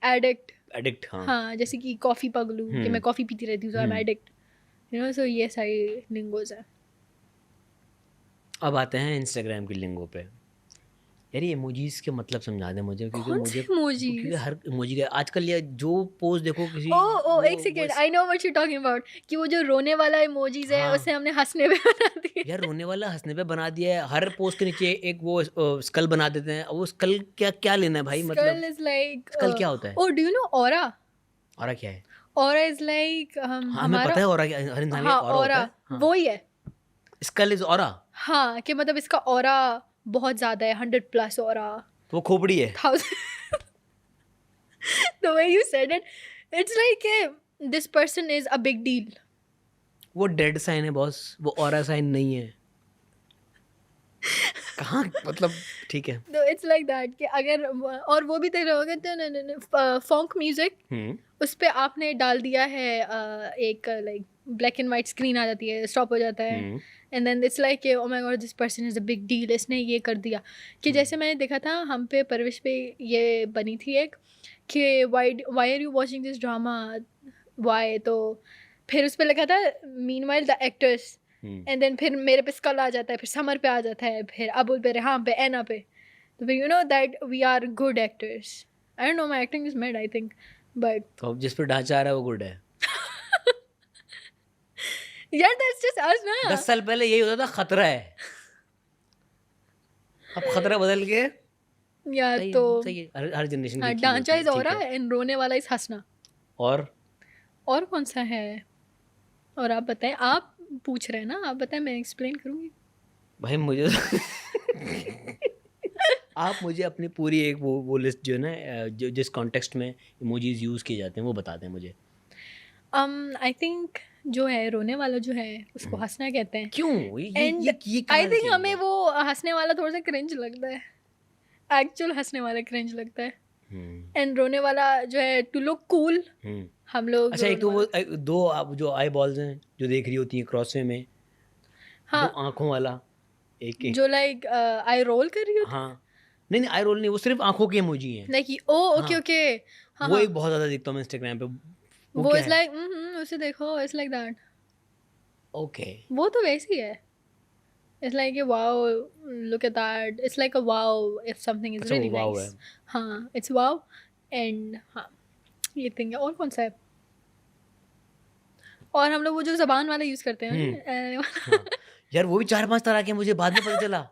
एडिक्ट। एडिक्ट। हाँ, हाँ जैसे कि कॉफी पगलू, कि मैं कॉफी पीती रहती हूँ, so I am addict, you know. So ये सारी लिंगोज है। अब आते हैं इंस्टाग्राम की लिंगो पे। यार ये इमोजीज के मतलब समझा दे मुझे, क्योंकि कौन मुझे से emojis? क्योंकि हर इमोजी का आजकल ये जो पोस्ट देखो किसी ओ एक second, I know what you talking about, कि वो जो रोने वाला इमोजीज है हाँ। उसे हमने हंसने पे बना दिया। यार रोने वाला हंसने पे बना दिया है। हर पोस्ट के नीचे एक वो स्कल बना देते हैं। वो स्कल क्या क्या लेना है भाई? Skull मतलब is like स्कल क्या होता है? oh do you know aura? और क्या है? Aura is like हाँ हमें हमारा पता है और क्या, हर इंसान का हाँ ऑरा होता aura है। हाँ। वो ही है। Skull is aura. हाँ कि मतलब इसका aura बहुत ज्यादा है, 100+ aura, तो वो खोपड़ी है। 1000 The way you said it, it's like this person is a big deal. वो डेड साइन है बॉस, वो ऑरा साइन नहीं है। कहाँ मतलब ठीक है। तो इट्स लाइक दैट कि अगर और वो भी देख रहे होगे तो फॉन्क म्यूजिक उस पे आपने डाल दिया है एक like black and white screen आ जाती है, स्टॉप हो जाता है, and then it's like oh my god this person is a big deal, इसने ये कर दिया। कि जैसे मैंने देखा था हम पे परविश पे ये बनी थी एक कि why are you watching this drama why, तो फिर उस पर लिखा था meanwhile the actors, and then फिर मेरे पे स्कल आ जाता है, फिर समर पे आ जाता है, फिर अबुल पे, रेहान पे, एना पे, तो फिर you know that we are good actors. I don't know my acting is made I think, but तो अब जिस पे ढांचा आ रहा है वो गुड है। यार दैट्स जस्ट अस ना। 10 साल पहले यही होता था, खतरा है। अब खतरा बदल के या सही तो है, सही है। हर जनरेशन की ढांचा इज ठीक ऑरा है। एंड रोने वाला इज हंसना। और कौन सा है? और आप बताएं, आप पूछ रहे हैं ना, आप बताएं, मैं एक्सप्लेन करूंगी। भाई मुझे आप मुझे अपनी पूरी एक वो लिस्ट जो है ना, जो जिस कॉन्टेक्स्ट में इमोजीज यूज़ किए जाते हैं वो बता दें मुझे। आई थिंक जो है रोने वाला जो है उसको हंसना कहते हैं। क्यों एंड आई थिंक हमें वो हंसने वाला थोड़ा सा क्रिंज लगता है, एक्चुअल हंसने वाला क्रिंज लगता है, एंड रोने वाला जो है टू लुक कूल हम लोग। अच्छा, एक तो वो दो आप जो आई बॉल्स हैं जो देख रही होती हैं क्रॉसवे में, हाँ, दो आंखों वाला एक जो लाइक आई रोल कर रही होती। हाँ नहीं आई रोल नहीं, वो सिर्फ आंखों की इमोजी हैं। लाइक ओ ओके ओके, वो एक बहुत ज्यादा देखता हूँ मैं इंस्टाग्राम पे। वो इज लाइक उसे देखो, इट्स लाइक दैट। ओके, वो तो वैसे ही है। It's like a wow, look at that. It's like a wow if something is अच्छा, really वो wow nice. है। हाँ, it's wow and हाँ ये थिंग है। और कौन सा है? और हम लोग वो जो जबान वाला यूज करते हैं हाँ। यार वो भी 4-5 तरह के, मुझे बाद में पता चला।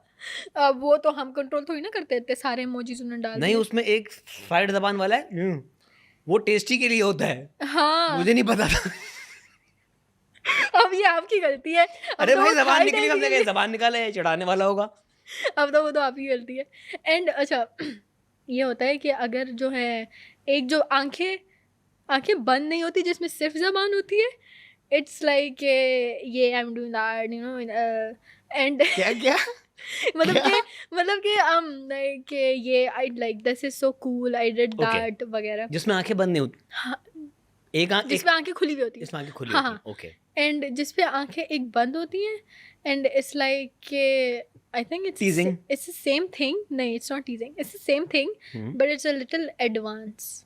अब वो तो हम कंट्रोल थोड़ी ना करते इतने सारे इमोजीज उन्होंने डाल नहीं, उसमें एक फ्राइड जबान वाला है, वो टेस्टी के लिए होता है। हाँ, मुझे नहीं पता था। अब ये आपकी गलती है। अरे भाई जबान निकली, हमने कहा जबान निकाला है, चढ़ाने वाला होगा। अब तो वो तो आपकी गलती है। एंड अच्छा ये होता है कि अगर जो है एक जो आंखें बंद नहीं होती जिसमें सिर्फ जबान होती है, इट्स लाइक ये I am doing that you no, and क्या मतलब कि लाइक ये I like this is so cool, I did that वगैरह, जिसमें आंखें बंद नहीं होती। हाँ, एक जिसमें आंखें खुली भी होती है, इसमें आंखें खुली हाँ, होती हैं। ओके, एंड जिसपे आंखें एक बंद होती हैं, and it's like I think it's Teasing. It's the same thing. नहीं, it's not teasing, it's the same thing but it's a little advance.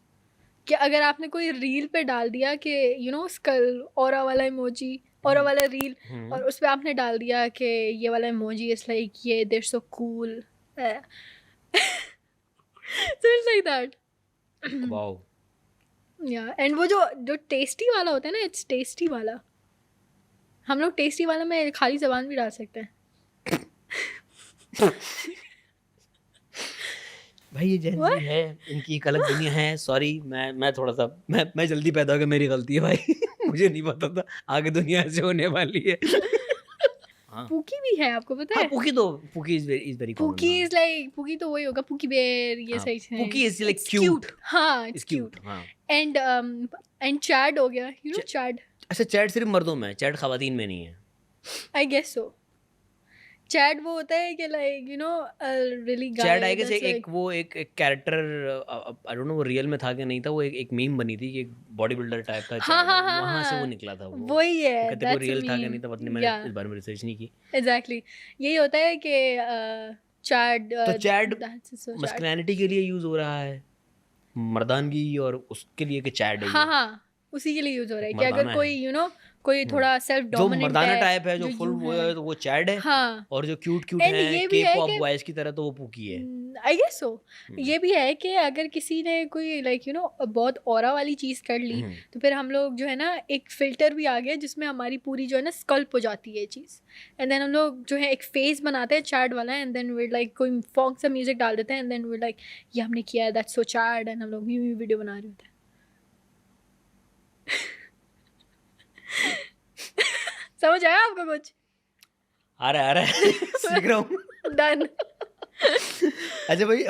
कि अगर आपने कोई रील पे डाल दिया कि यू नो स्कल ऑरा वाला इमोजी, ऑरा वाला रील, और उस पे आपने डाल दिया कि ये वाला इमोजी इज लाइक ये they're so cool, so it's like that. Wow. या एंड वो जो टेस्टी वाला होता है ना, इट्स टेस्टी वाला। हम लोग टेस्टी वाला में खाली जबान भी डाल सकते हैं। भाई ये जेनजी है, इनकी एक अलग दुनिया है। सॉरी, मैं थोड़ा सा मैं जल्दी पैदा हो गया, मेरी गलती है भाई। मुझे नहीं पता था आगे दुनिया ऐसे होने वाली है। पुकी भी है, आपको पता है? Pookie is very common. Pookie is like, pookie तो वही होगा, पुकी बेयर, ये सही है। Pookie is like cute. हाँ, इट्स क्यूट। एंड चैड हो गया, यू नो चैड। अच्छा, चैट सिर्फ मर्दों में, चैट खवातीन में नहीं है। I guess so. चैट वो होता है कि like you know really guy. Chat I guess एक कैरेक्टर, आई डोंट नो वो रियल में था कि नहीं था, वो एक मीम बनी थी कि एक बॉडी बिल्डर टाइप का। हाँ, वहाँ से वो निकला था। वही है, कहते वो रियल था कि नहीं था पता नहीं, मैंने इस बारे में रिसर्च नहीं की। एग्जैक्टली यही होता है कि चैट, तो चैट मस्कुलिनिटी के लिए यूज हो रहा है, मर्दानगी, और उसके लिए कि चैट है। हाँ, उसी के लिए यूज हो रहा है कि अगर कोई यू नो कोई थोड़ा सेल्फ डोमिनेंट है, जो मर्दाना टाइप है, जो फुल वो है, तो वो चैड है। हाँ, और जो क्यूट है के पॉप बॉयज की तरह, तो वो पुकी है। I guess so. ये भी है कि अगर किसी ने कोई लाइक यू नो बहुत ऑरा वाली चीज़ कर ली, तो फिर हम लोग जो है ना एक फिल्टर भी आ गया जिसमें हमारी पूरी जो है ना स्कल्प हो जाती है ये चीज़, एंड देन हम लोग जो है एक फेस बनाते हैं चैड वाला, एंड देन वी लाइक कोई फॉन्क सा म्यूजिक डाल देते हैं, एंड देन वी लाइक ये हमने किया है, दैट्स सो चैड, एंड हम लोग वीडियो बना रहे होते हैं। समझ आया आपको कुछ? आ रहा है सीख रहा हूँ। डन। अच्छा भाई,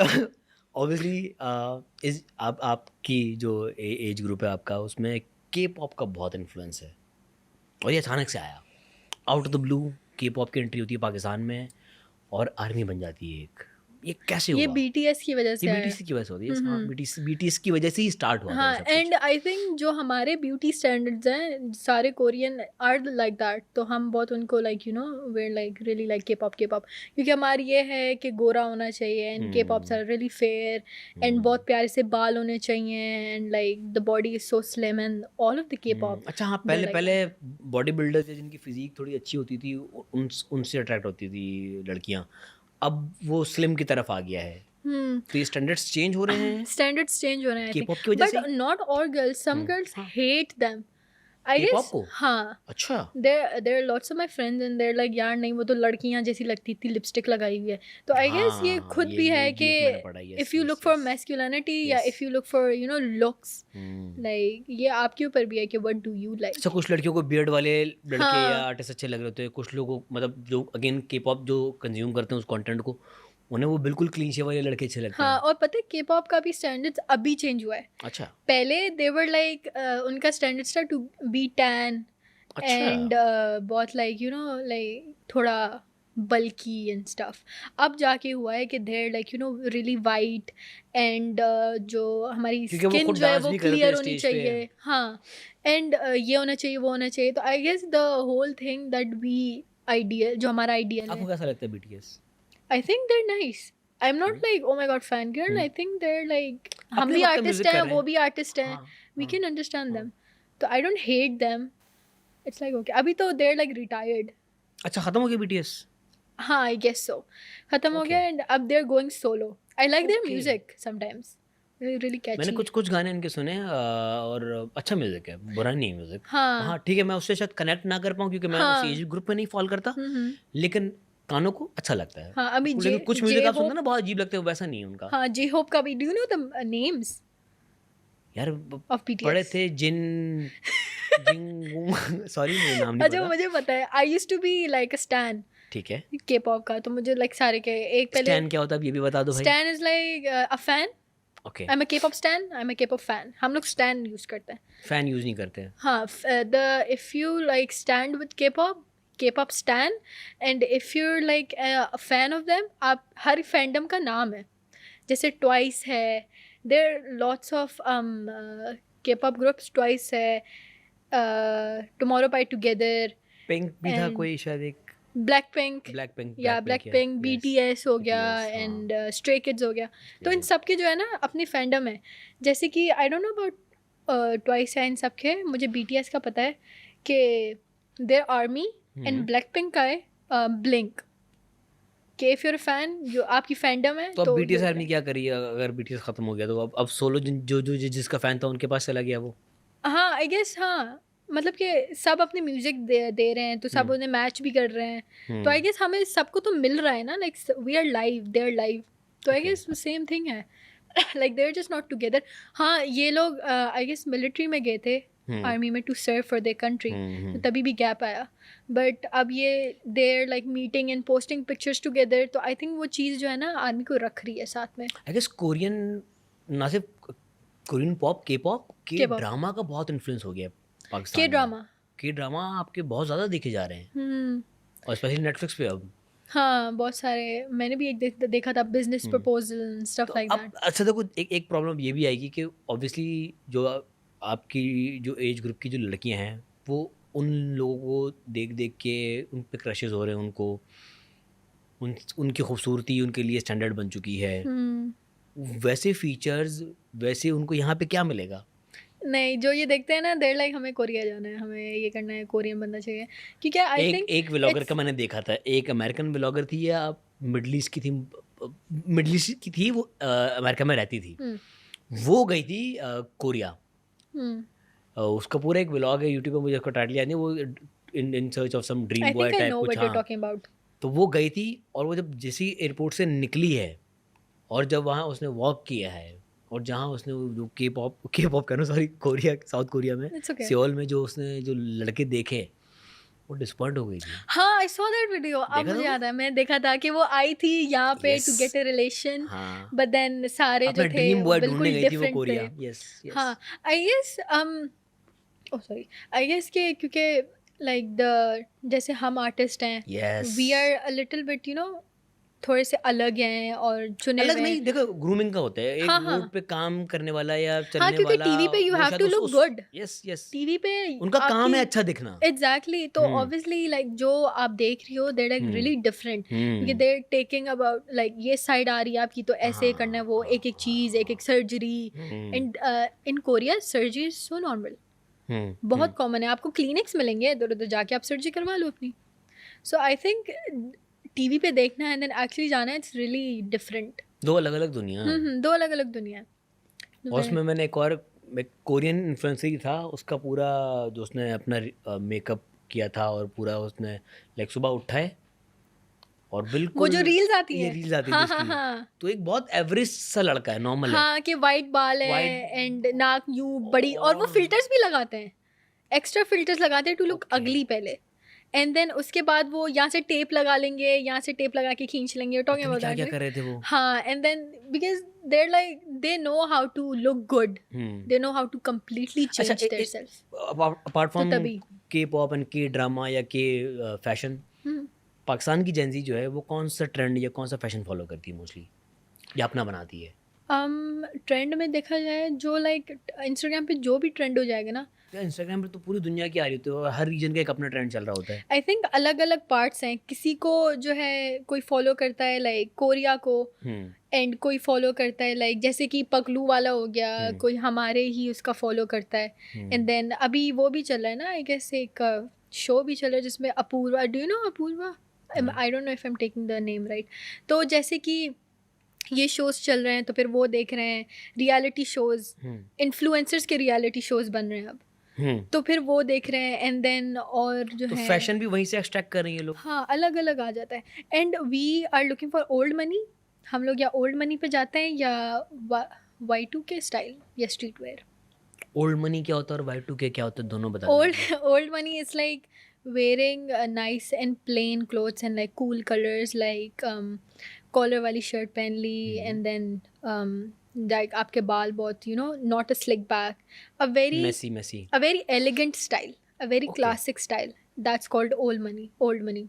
ऑब्वियसली इस आप आपकी जो एज ग्रुप है आपका, उसमें के पॉप का बहुत इन्फ्लुएंस है और ये अचानक से आया आउट ऑफ द ब्लू। के पॉप की एंट्री होती है पाकिस्तान में और आर्मी बन जाती है एक। ये कैसे ये हुआ? BTS की वजह ये से आया। बीटीएस की वजह से होती है। हाँ, बीटीएस की वजह से ही स्टार्ट हुआ था ये हाँ, सब कुछ। एंड आई थिंक जो हमारे ब्यूटी स्टैंडर्ड्स हैं सारे कोरियन आर लाइक दैट, तो हम बहुत उनको like you know where like really like K pop क्योंकि हमारी ये है कि गोरा होना चाहिए and K pops are really fair and बहुत प्यारे से बाल होने चाहिए and like the body is so slim and all of the K pop. अच्छा हाँ, पहले पहले बॉडी बिल्डर्स जिनकी फिजिक थोड़ी अच्छी होती थी उनसे अट्रैक्ट होती थी लड़कियां। अब वो स्लिम की तरफ आ गया है, तो ये स्टैंडर्ड्स चेंज हो रहे हैं स्टैंडर्ड्स चेंज हो रहे हैं के-पॉप की वजह से। But not all girls, some girls hate them I K-pop guess. को? हाँ, अच्छा, there are lots of my friends and they're like यार नहीं वो तो लड़कियां जैसी लगती थी, लिपस्टिक लगाई हुई है। तो आई गेस ये हाँ, खुद भी है ये कि एक मैंने पढ़ा। Yes if you look for masculinity या if you look for you know looks, like ये आपके ऊपर भी है कि व्हाट डू यू लाइक। अच्छा, कुछ लड़कियों को बियर्ड वाले लड़के हाँ। या आर्टिस्ट अच्छे लग रहे होते हैं, कुछ लोगों को मतलब जो अगेन के-पॉप जो कंज्यूम करते हैं उस कंटेंट को, उन्हें वो बिल्कुल क्लीन शेव वाले लड़के अच्छे लगते हैं। हाँ, और पता है के पॉप का भी स्टैंडर्ड्स अभी चेंज हुआ है। अच्छा, पहले दे वर लाइक उनका स्टैंडर्ड्स था टू बी टैन एंड बहुत लाइक यू नो लाइक थोड़ा बल्की एंड स्टफ। अब जाके हुआ है कि देर like you know really white and जो हमारी क्योंकि वो स्किन खुद जो है डांस वो भी करते हैं क्लियर होनी स्टेज पे। चाहिए। हाँ, एंड ये होना चाहिए वो होना चाहिए। तो I guess the whole thing that we ideal जो हमारा आइडियल आपको है, कैसा लगता है BTS? I think they're nice. I am not like oh my God fan girl, I think they're like हम अपने भी वक्त का आर्टिस्ट म्यूजिक हैं कर रहे वो हैं। भी आर्टिस्ट हैं, हाँ, वी हाँ, कैन अंडरस्टैंड हाँ। देम। तो I don't hate them, it's like okay. अभी तो देर लाइक रिटायर्ड। अच्छा, खत्म हो गया बीटीएस? हाँ, आई गेस सो खत्म हो Okay. गया एंड अब they are going solo. I like their Okay. Music sometimes, really मैंने कैची। कुछ गाने उनके सुने और अच्छा म्यूजिक है, बुरा नहीं है म्यूजिक। हाँ। हाँ ठीक है, मैं उससे शायद कनेक्ट ना कर पाऊँ क्योंकि मैं हाँ। उस एज ग्रुप में नहीं फॉलो करता, लेकिन कानों को अच्छा लगता है। हाँ, अभी लेकिन कुछ म्यूजिक आप सुनते J-Hope, हैं ना बहुत अजीब लगते हैं, वैसा नहीं है उनका। हाँ जे होप का भी। Do you know the names यार ऑफ पढ़े BTS? थे सॉरी मुझे नाम नहीं अच्छा, पता। मुझे पता है। I used to be like a stan ठीक है, के पॉप का, तो मुझे लाइक सारे के एक पहले स्टैन क्या होता है अब ये भी बता दो भाई। Stan is like a fan. Okay, I am a K-pop stan, I am a K-pop fan. हम लोग स्टैन यूज करते हैं। फैन यूज नहीं करते हैं। हाँ, the if you like stand with K-pop stan and if you like a fan of them, आप हर फैंडम का नाम है। जैसे ट्वाइस है, there lots of K-pop groups. Twice है, टुमारो बाय टुगेदर, पिंक भी था And- कोई शायद एक, ब्लैक पिंक ब्लैक पिंक। या ब्लैक पिंक, BTS हो गया BTS, हाँ। एंड स्ट्रे किड्स हो गया। तो इन सब के जो है ना अपनी फैंडम है। जैसे कि आई डोंट नो अबाउट ट्वाइस है इन सब के, मुझे BTS का पता है कि there army and black pink का है ब्लिंक। कि इफ यूर फैन, जो आपकी फैंडम है तो अब बीटीएस आर्मी क्या करी अगर बीटीएस खत्म हो गया तो अब सोलो जिसका फैन था उनके पास चला गया वो। हाँ, आई गेस। हाँ, मतलब कि सब अपने म्यूजिक दे रहे हैं तो सब उन्हें मैच भी कर रहे हैं। तो आई गेस हमें सबको तो मिल रहा है ना, like we are live, they are live. तो आई गेस सेम थिंग है। Like they are just not together. हाँ, ये लोग आई गेस मिलिट्री में गए थे, आर्मी में, to serve for their country, तो तभी भी गैप आया। बट अब ये they are like meeting and posting pictures together, तो आई थिंक वो चीज़ जो है ना आर्मी को रख रही है साथ में। आई गेस कोरियन, ना सिर्फ कोरियन पॉप, के पॉप, के K-pop। ड्रामा का बहुत इन्फ्लुएंस हो गया है पाकिस्तान के में। ड्रामा, के ड्रामा आपके बहुत ज़्यादा देखे जा रहे हैं और स्पेशली नेटफ्लिक्स पे अब। हाँ, बहुत सारे। मैंने भी एक देखा था, बिजनेस प्रपोजल स्टफ तो लाइक अब दैट। अच्छा देखो, एक प्रॉब्लम ये भी आएगी कि ऑब्वियसली जो आपकी जो एज ग्रुप की जो लड़कियां हैं वो उन लोगों को देख देख के उन पे क्रशेस हो रहे हैं, उनकी खूबसूरती उनके लिए स्टैंडर्ड बन चुकी है। वैसे फीचर्स वैसे उनको यहाँ पे क्या मिलेगा? नहीं, जो ये देखते हैं ना, देर लाइक हमें कोरिया जाना है, हमें ये करना है, कोरियन बनना चाहिए। क्योंकि आई थिंक एक व्लॉगर का मैंने देखा था, एक अमेरिकन व्लॉगर थी या मिडल ईस्ट की थी, मिडल ईस्ट की थी वो, अमेरिका में रहती थी, वो गई थी कोरिया। उसका पूरा एक व्लॉग है यूट्यूब पे, मुझे उसका टाइटल याद नहीं, वो in search of some dream I boy think I type no कुछ। व्हाट यू आर हाँ, टॉकिंग अबाउट। तो वो गई थी और वो जब जैसे एयरपोर्ट से निकली है और जब वहाँ उसने वॉक किया है और जहाँ उसने जो के पॉप कह रहा हूँ, सॉरी, कोरिया, साउथ कोरिया में, It's okay. सियोल में जो उसने जो लड़के देखे वो डिसअपॉइंट हो गई थी। हाँ, आई सॉ दैट वीडियो। अब देखा था मुझे वो? याद है, मैंने देखा था कि वो आई थी यहाँ पे to yes. Get a relation, हाँ, बट देन सारे अपना जो थे ड्रीम वो बॉय ढूंढने बिल्कुल गई थी वो डिफरेंट थे। कोरिया। Yes yes. हाँ, I guess oh sorry, I guess कि क्योंकि लाइक द जैसे हम आर्टिस्ट हैं, yes. We are a little bit थोड़े से अलग हैं और चुने अलग हुए नहीं, हैं। देखो ग्रूमिंग का होता है, एक हाँ, रोड हाँ। पे काम करने वाला या हाँ, चलने क्योंकि वाला, टीवी पे यू वो हैव शायद टू उस लुक उस गुड। यस यस, टीवी पे उनका काम है आपकी अच्छा दिखना। एग्जैक्टली तो हम्म ऑब्वियसली लाइक जो आप देख रही हो देर लाइक हम्म रियली डिफरेंट, क्योंकि हम्म। देर टेकिंग अबाउट लाइक ये साइड आ रही है आपकी तो ऐसे करना है, हाँ वो हाँ एक एक चीज़, एक एक surgery. And in Korea surgery is so normal, बहुत कॉमन है। आपको क्लिनिक्स मिलेंगे इधर उधर जाके, आप सर्जरी करवा लो अपनी। सो आई थिंक टीवी पे देखना है एंड देन एक्चुअली जाना है, इट्स रियली डिफरेंट। दो अलग अलग दुनिया है। दो अलग अलग दुनिया है। और उसमें मैंने एक कोरियन इन्फ्लुएंसर ही था, उसका पूरा जो उसने अपना मेकअप किया था और पूरा उसने लाइक सुबह उठा है और वो बिल्कुल जो रील्स आती ये हैं, रील्स आती थी हाँ हाँ उसकी, हाँ तो एक बहुत एवरेज सा लड़का है, नॉर्मल है, हाँ, कि वाइट बाल वाइट है एंड नाक यूं बड़ी, और वो और फिल्टर्स भी लगाते हैं, एक्स्ट्रा फिल्टर्स लगाते हैं टू लुक ओके अगली पहले। एंड देन उसके बाद वो यहाँ से टेप लगा लेंगे, यहाँ से टेप लगा के खींच लेंगे, टॉकिंग पता नहीं अबाउट क्या क्या दैट। कर रहे थे वो। हाँ, and then because they're like they know how to look good, hmm. They know how to completely अच्छा, चेंज देयर सेल्फ। अपार्ट तो फ्रॉम तभी के पॉप एंड के ड्रामा या के फैशन, पाकिस्तान की जेंजी जो है वो कौन सा ट्रेंड या कौन सा फैशन फॉलो करती है मोस्टली, या अपना बनाती है? ट्रेंड में देखा जाए जो लाइक इंस्टाग्राम पे जो भी ट्रेंड हो जाएगा ना, यार इंस्टाग्राम पे तो पूरी दुनिया की आ रही होती है और हर रीजन का एक अपना ट्रेंड चल रहा होता है। आई थिंक अलग अलग पार्ट्स हैं। किसी को जो है कोई फॉलो करता है लाइक कोरिया को, एंड कोई फॉलो करता है लाइक जैसे कि पकलू वाला हो गया, कोई हमारे ही उसका फॉलो करता है। एंड देन अभी वो भी चल रहा है ना, आई गेस एक शो भी चल रहा है जिसमें Apoorva, do you know Apoorva? I don't know if I am taking the name right. तो जैसे कि ये शोज़ चल रहे हैं तो फिर वो देख रहे हैं, रियलिटी शोज़, इन्फ्लुएंसर्स के रियलिटी शोज़ बन रहे हैं अब, तो फिर वो देख रहे हैं। एंड देन और जो तो है फैशन भी वहीं से एक्सट्रैक्ट कर रही है लोग। हाँ, अलग अलग आ जाता है। And we are looking for old money, हम लोग या ओल्ड मनी पे जाते हैं या Y2K स्टाइल या स्ट्रीट वेयर। ओल्ड मनी क्या होता है और Y2K क्या होता है, दोनों बता दीजिए। Old money is like wearing nice and plain clothes and like cool colors, like collar वाली शर्ट पहन ली, एंड देन like आपके बाल बहुत not a slick back, a very messy a very elegant style, a very Okay. classic style, that's called old money.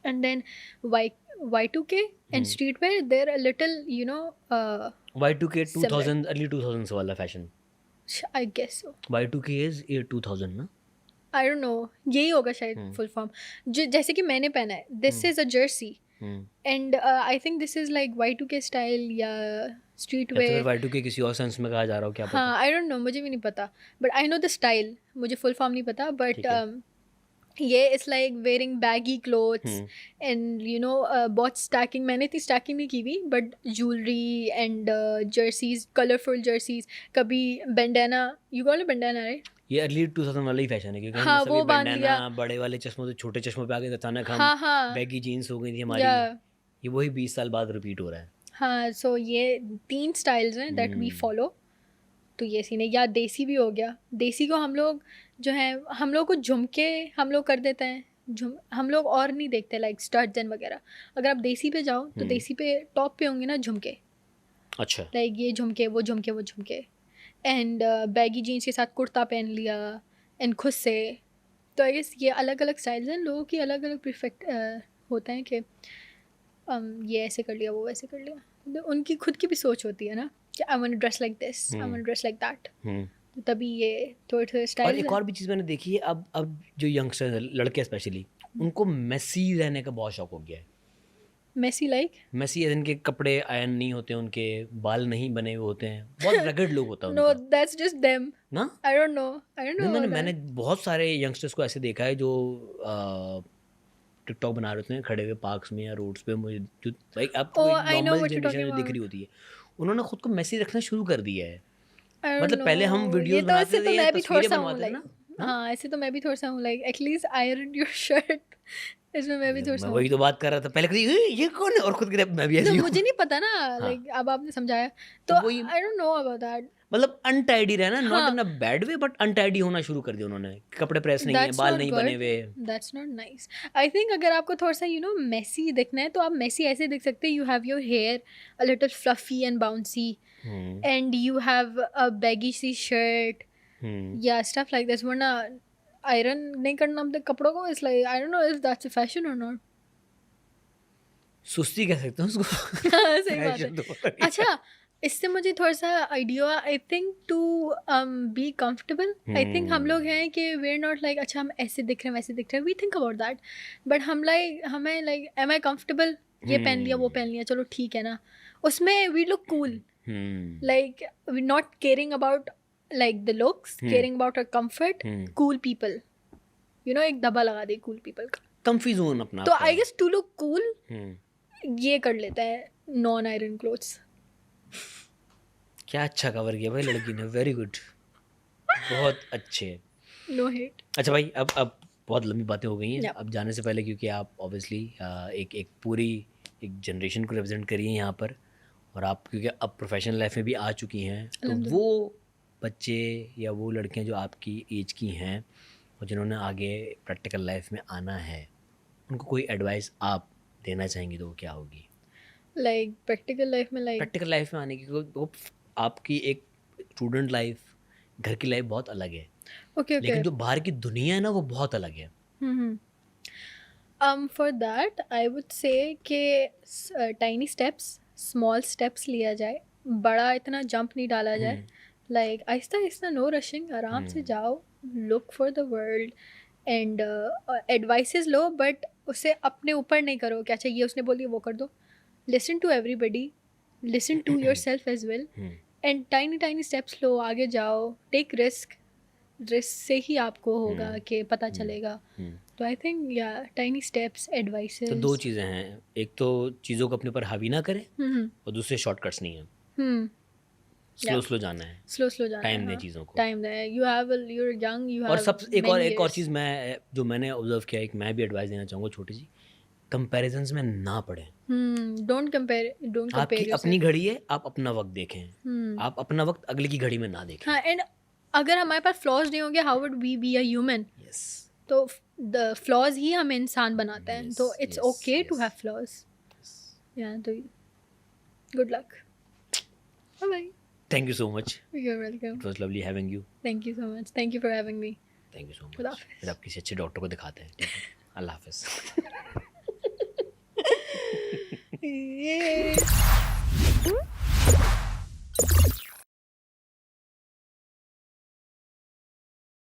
And then Y2K and streetwear, they're a little Y2K similar. 2000 early 2000s वाला fashion. I guess so, Y2K is year 2000 ना? I don't know, यही होगा शायद full form. जो जैसे कि मैंने पहना है, this is a Jersey, and I think this is like Y2K style या स्ट्रीट या तो वेयर। फिर Y2K किसी और सेंस में कहा जा रहा हो, क्या पता। हाँ, आई डोंट नो, मुझे भी नहीं पता, but I know the style, मुझे फुल फॉर्म नहीं पता, बट ठीक है। ये it's like wearing baggy clothes and बहुत स्टैकिंग, मैंने इतनी स्टैकिंग नहीं की हुई, but jewellery and jerseys, colourful jerseys, कभी bandana, you call it bandana right? ये अर्ली 2000 वाला ही फैशन है, क्योंकि हाँ, हम सभी वो बांध बैंडाना, लिया। बड़े वाले चश्मों से छोटे चश्मों पे आके अचानक हम हाँ हाँ बैगी जीन्स हो गई थी हमारी। या ये वही 20 साल बाद रिपीट हो रहा है। हाँ, सो ये 3 स्टाइल्स हैं दैट वी फॉलो। तो ये सीन है, या देसी भी हो गया। देसी को हम लोग जो है, हम लोग को झुमके हम लोग कर देते हैं, हम लोग और नहीं देखते लाइक स्टड्स एंड वगैरह। अगर आप देसी पे जाओ तो देसी पे टॉप पे होंगे ना झुमके, अच्छा। लाइक ये झुमके वो झुमके वो झुमके, एंड बैगी जीन्स के साथ कुर्ता पहन लिया एंड खुद से। तो आई गेस ये अलग अलग स्टाइल्स हैं, लोगों की अलग अलग परफेक्ट होते हैं कि ये ऐसे कर लिया, वो वैसे कर लिया। तो उनकी खुद की भी सोच होती है ना कि I want to dress like this, I want to dress like that, तो तभी ये थोड़े थोड़े और स्टाइल। एक और भी चीज़ मैंने देखी है, अब जो यंगस्टर्स हैं, लड़के स्पेशली, उनको मेसी रहने का बहुत शौक हो गया है। मेसी लाइक मेसी इनके कपड़े आयरन नहीं होते, उनके बाल नहीं बने हुए होते हैं, बहुत रगड़ लोग होता है नो, उनका दैट्स जस्ट देम, ना। आई डोंट नो नहीं, मैंने बहुत सारे यंगस्टर्स को ऐसे देखा है जो टिकटॉक बना रहे होते हैं खड़े हुए पार्क्स में या रोड्स पे, मुझे जो लाइक अब Oh, I know normal what you're generation talking जो दिख रही होती है, उन्होंने खुद को मेसी रखना शुरू कर दिया है। मतलब पहले हम वीडियोस बनाते थे, मैं भी थोड़ा तस्वीरें सा हूँ बनवाते थे लाइक, ना। हाँ ऐसे तो मैं भी थोड़ा सा हूँ like at least iron your shirt, इसमें मैं भी थोड़ा सा मैं हूँ। वही तो बात कर रहा था पहले, ये कौन है, और खुद मैं भी ऐसी तो हूँ। मुझे नहीं पता ना, लाइक अब आपने समझाया तो वही I don't know about that. मतलब अनटाइडी रहना, नॉट हाँ। In a bad way but untidy होना शुरू कर दिया उन्होंने, कपड़े प्रेस नहीं है, That's बाल not नहीं good. बने हुए। That's not nice. I think अगर आपको थोड़ा सा मेसी दिखना है तो आप मेसी ऐसे दिख सकते हैं, you have your hair a little fluffy and bouncy and you have a baggy सी shirt, yeah, stuff like this. वरना आयरन नहीं करना अपने कपड़ों को, it's like I don't know if that's a fashion or not. सुस्ती कह सकते हैं उसको। सही बात Fashion तो है। अच्छा, इससे मुझे थोड़ा सा idea, I think to be comfortable, I think हम लोग हैं कि वी आर नॉट लाइक अच्छा हम ऐसे दिख रहे हैं वैसे दिख रहे हैं, we think about that, but हमें लाइक एम आई कंफर्टेबल, ये पहन लिया वो पहन लिया चलो ठीक है ना, उसमें we look cool, like we not caring about like the looks, caring about our comfort, cool people, एक दबा लगा दे कूल पीपल का, कंफी जोन अपना। तो I guess to look cool ये कर लेता है नॉन आयरन क्लोथ्स। क्या अच्छा कवर किया भाई लड़की ने, वेरी गुड, बहुत अच्छे। No hate. अच्छा भाई, अब बहुत लंबी बातें हो गई हैं। Yeah. अब जाने से पहले, क्योंकि आप ऑब्वियसली एक पूरी एक जनरेशन को रिप्रेजेंट करिए यहाँ पर, और आप क्योंकि अब प्रोफेशनल लाइफ में भी आ चुकी हैं, तो वो बच्चे या वो लड़कियाँ जो आपकी एज की हैं और जिन्होंने आगे प्रैक्टिकल लाइफ में आना है, उनको कोई एडवाइस आप देना चाहेंगी तो वो क्या होगी? लाइक प्रैक्टिकल लाइफ में, लाइक प्रैक्टिकल लाइफ में आने की, वो आपकी एक स्टूडेंट लाइफ, घर की लाइफ बहुत अलग है, ओके लेकिन जो बाहर की दुनिया है ना वो बहुत अलग है। For that I would say कि टाइनी स्टेप्स, स्मॉल स्टेप्स लिया जाए, बड़ा इतना जंप नहीं डाला जाए, like Aahista Aahista, no rushing, आराम से जाओ, look for the world and advices low, but उसे अपने ऊपर नहीं करो कि अच्छा ये उसने बोल दिया वो कर दो, listen to everybody, listen to yourself as well, and tiny steps लो, आगे जाओ, टेक रिस्क से ही आपको होगा कि पता चलेगा। तो आई थिंक या टाइनी स्टेप्स, एडवाइसेस। तो दो चीज़ें हैं, एक तो चीज़ों को अपने पर हावी ना करें, और दूसरे शॉर्टकट्स नहीं है, स्लो जाना है, स्लो जाना, टाइम दें चीज़ों को, time they, you're young, you have और सब एक और years. चीज़ मैं जो मैंने ऑब्जर्व किया, एक मैं भी एडवाइस देना चाहूँगा छोटी सी, कंपैरिजंस में ना पड़े। don't compare आपकी yourself. अपनी घड़ी है, आप अपना वक्त देखें, आप अपना वक्त अगले की घड़ी में ना देखें। हाँ, एंड अगर हमारे पास फ्लॉज नहीं होंगे, how would we be a human? Yes, तो द फ्लॉज ही हमें इंसान बनाते हैं, तो it's okay to have flaws. या तो good luck, bye bye, thank you so much, you are welcome, it was lovely having you, thank you so much, thank you for having me, thank you so खुदा much. हाफिज़। फिर आप किसी अच्छे doctor को दिखाते हैं, ठीक है? अल्लाह हाफिज़। ये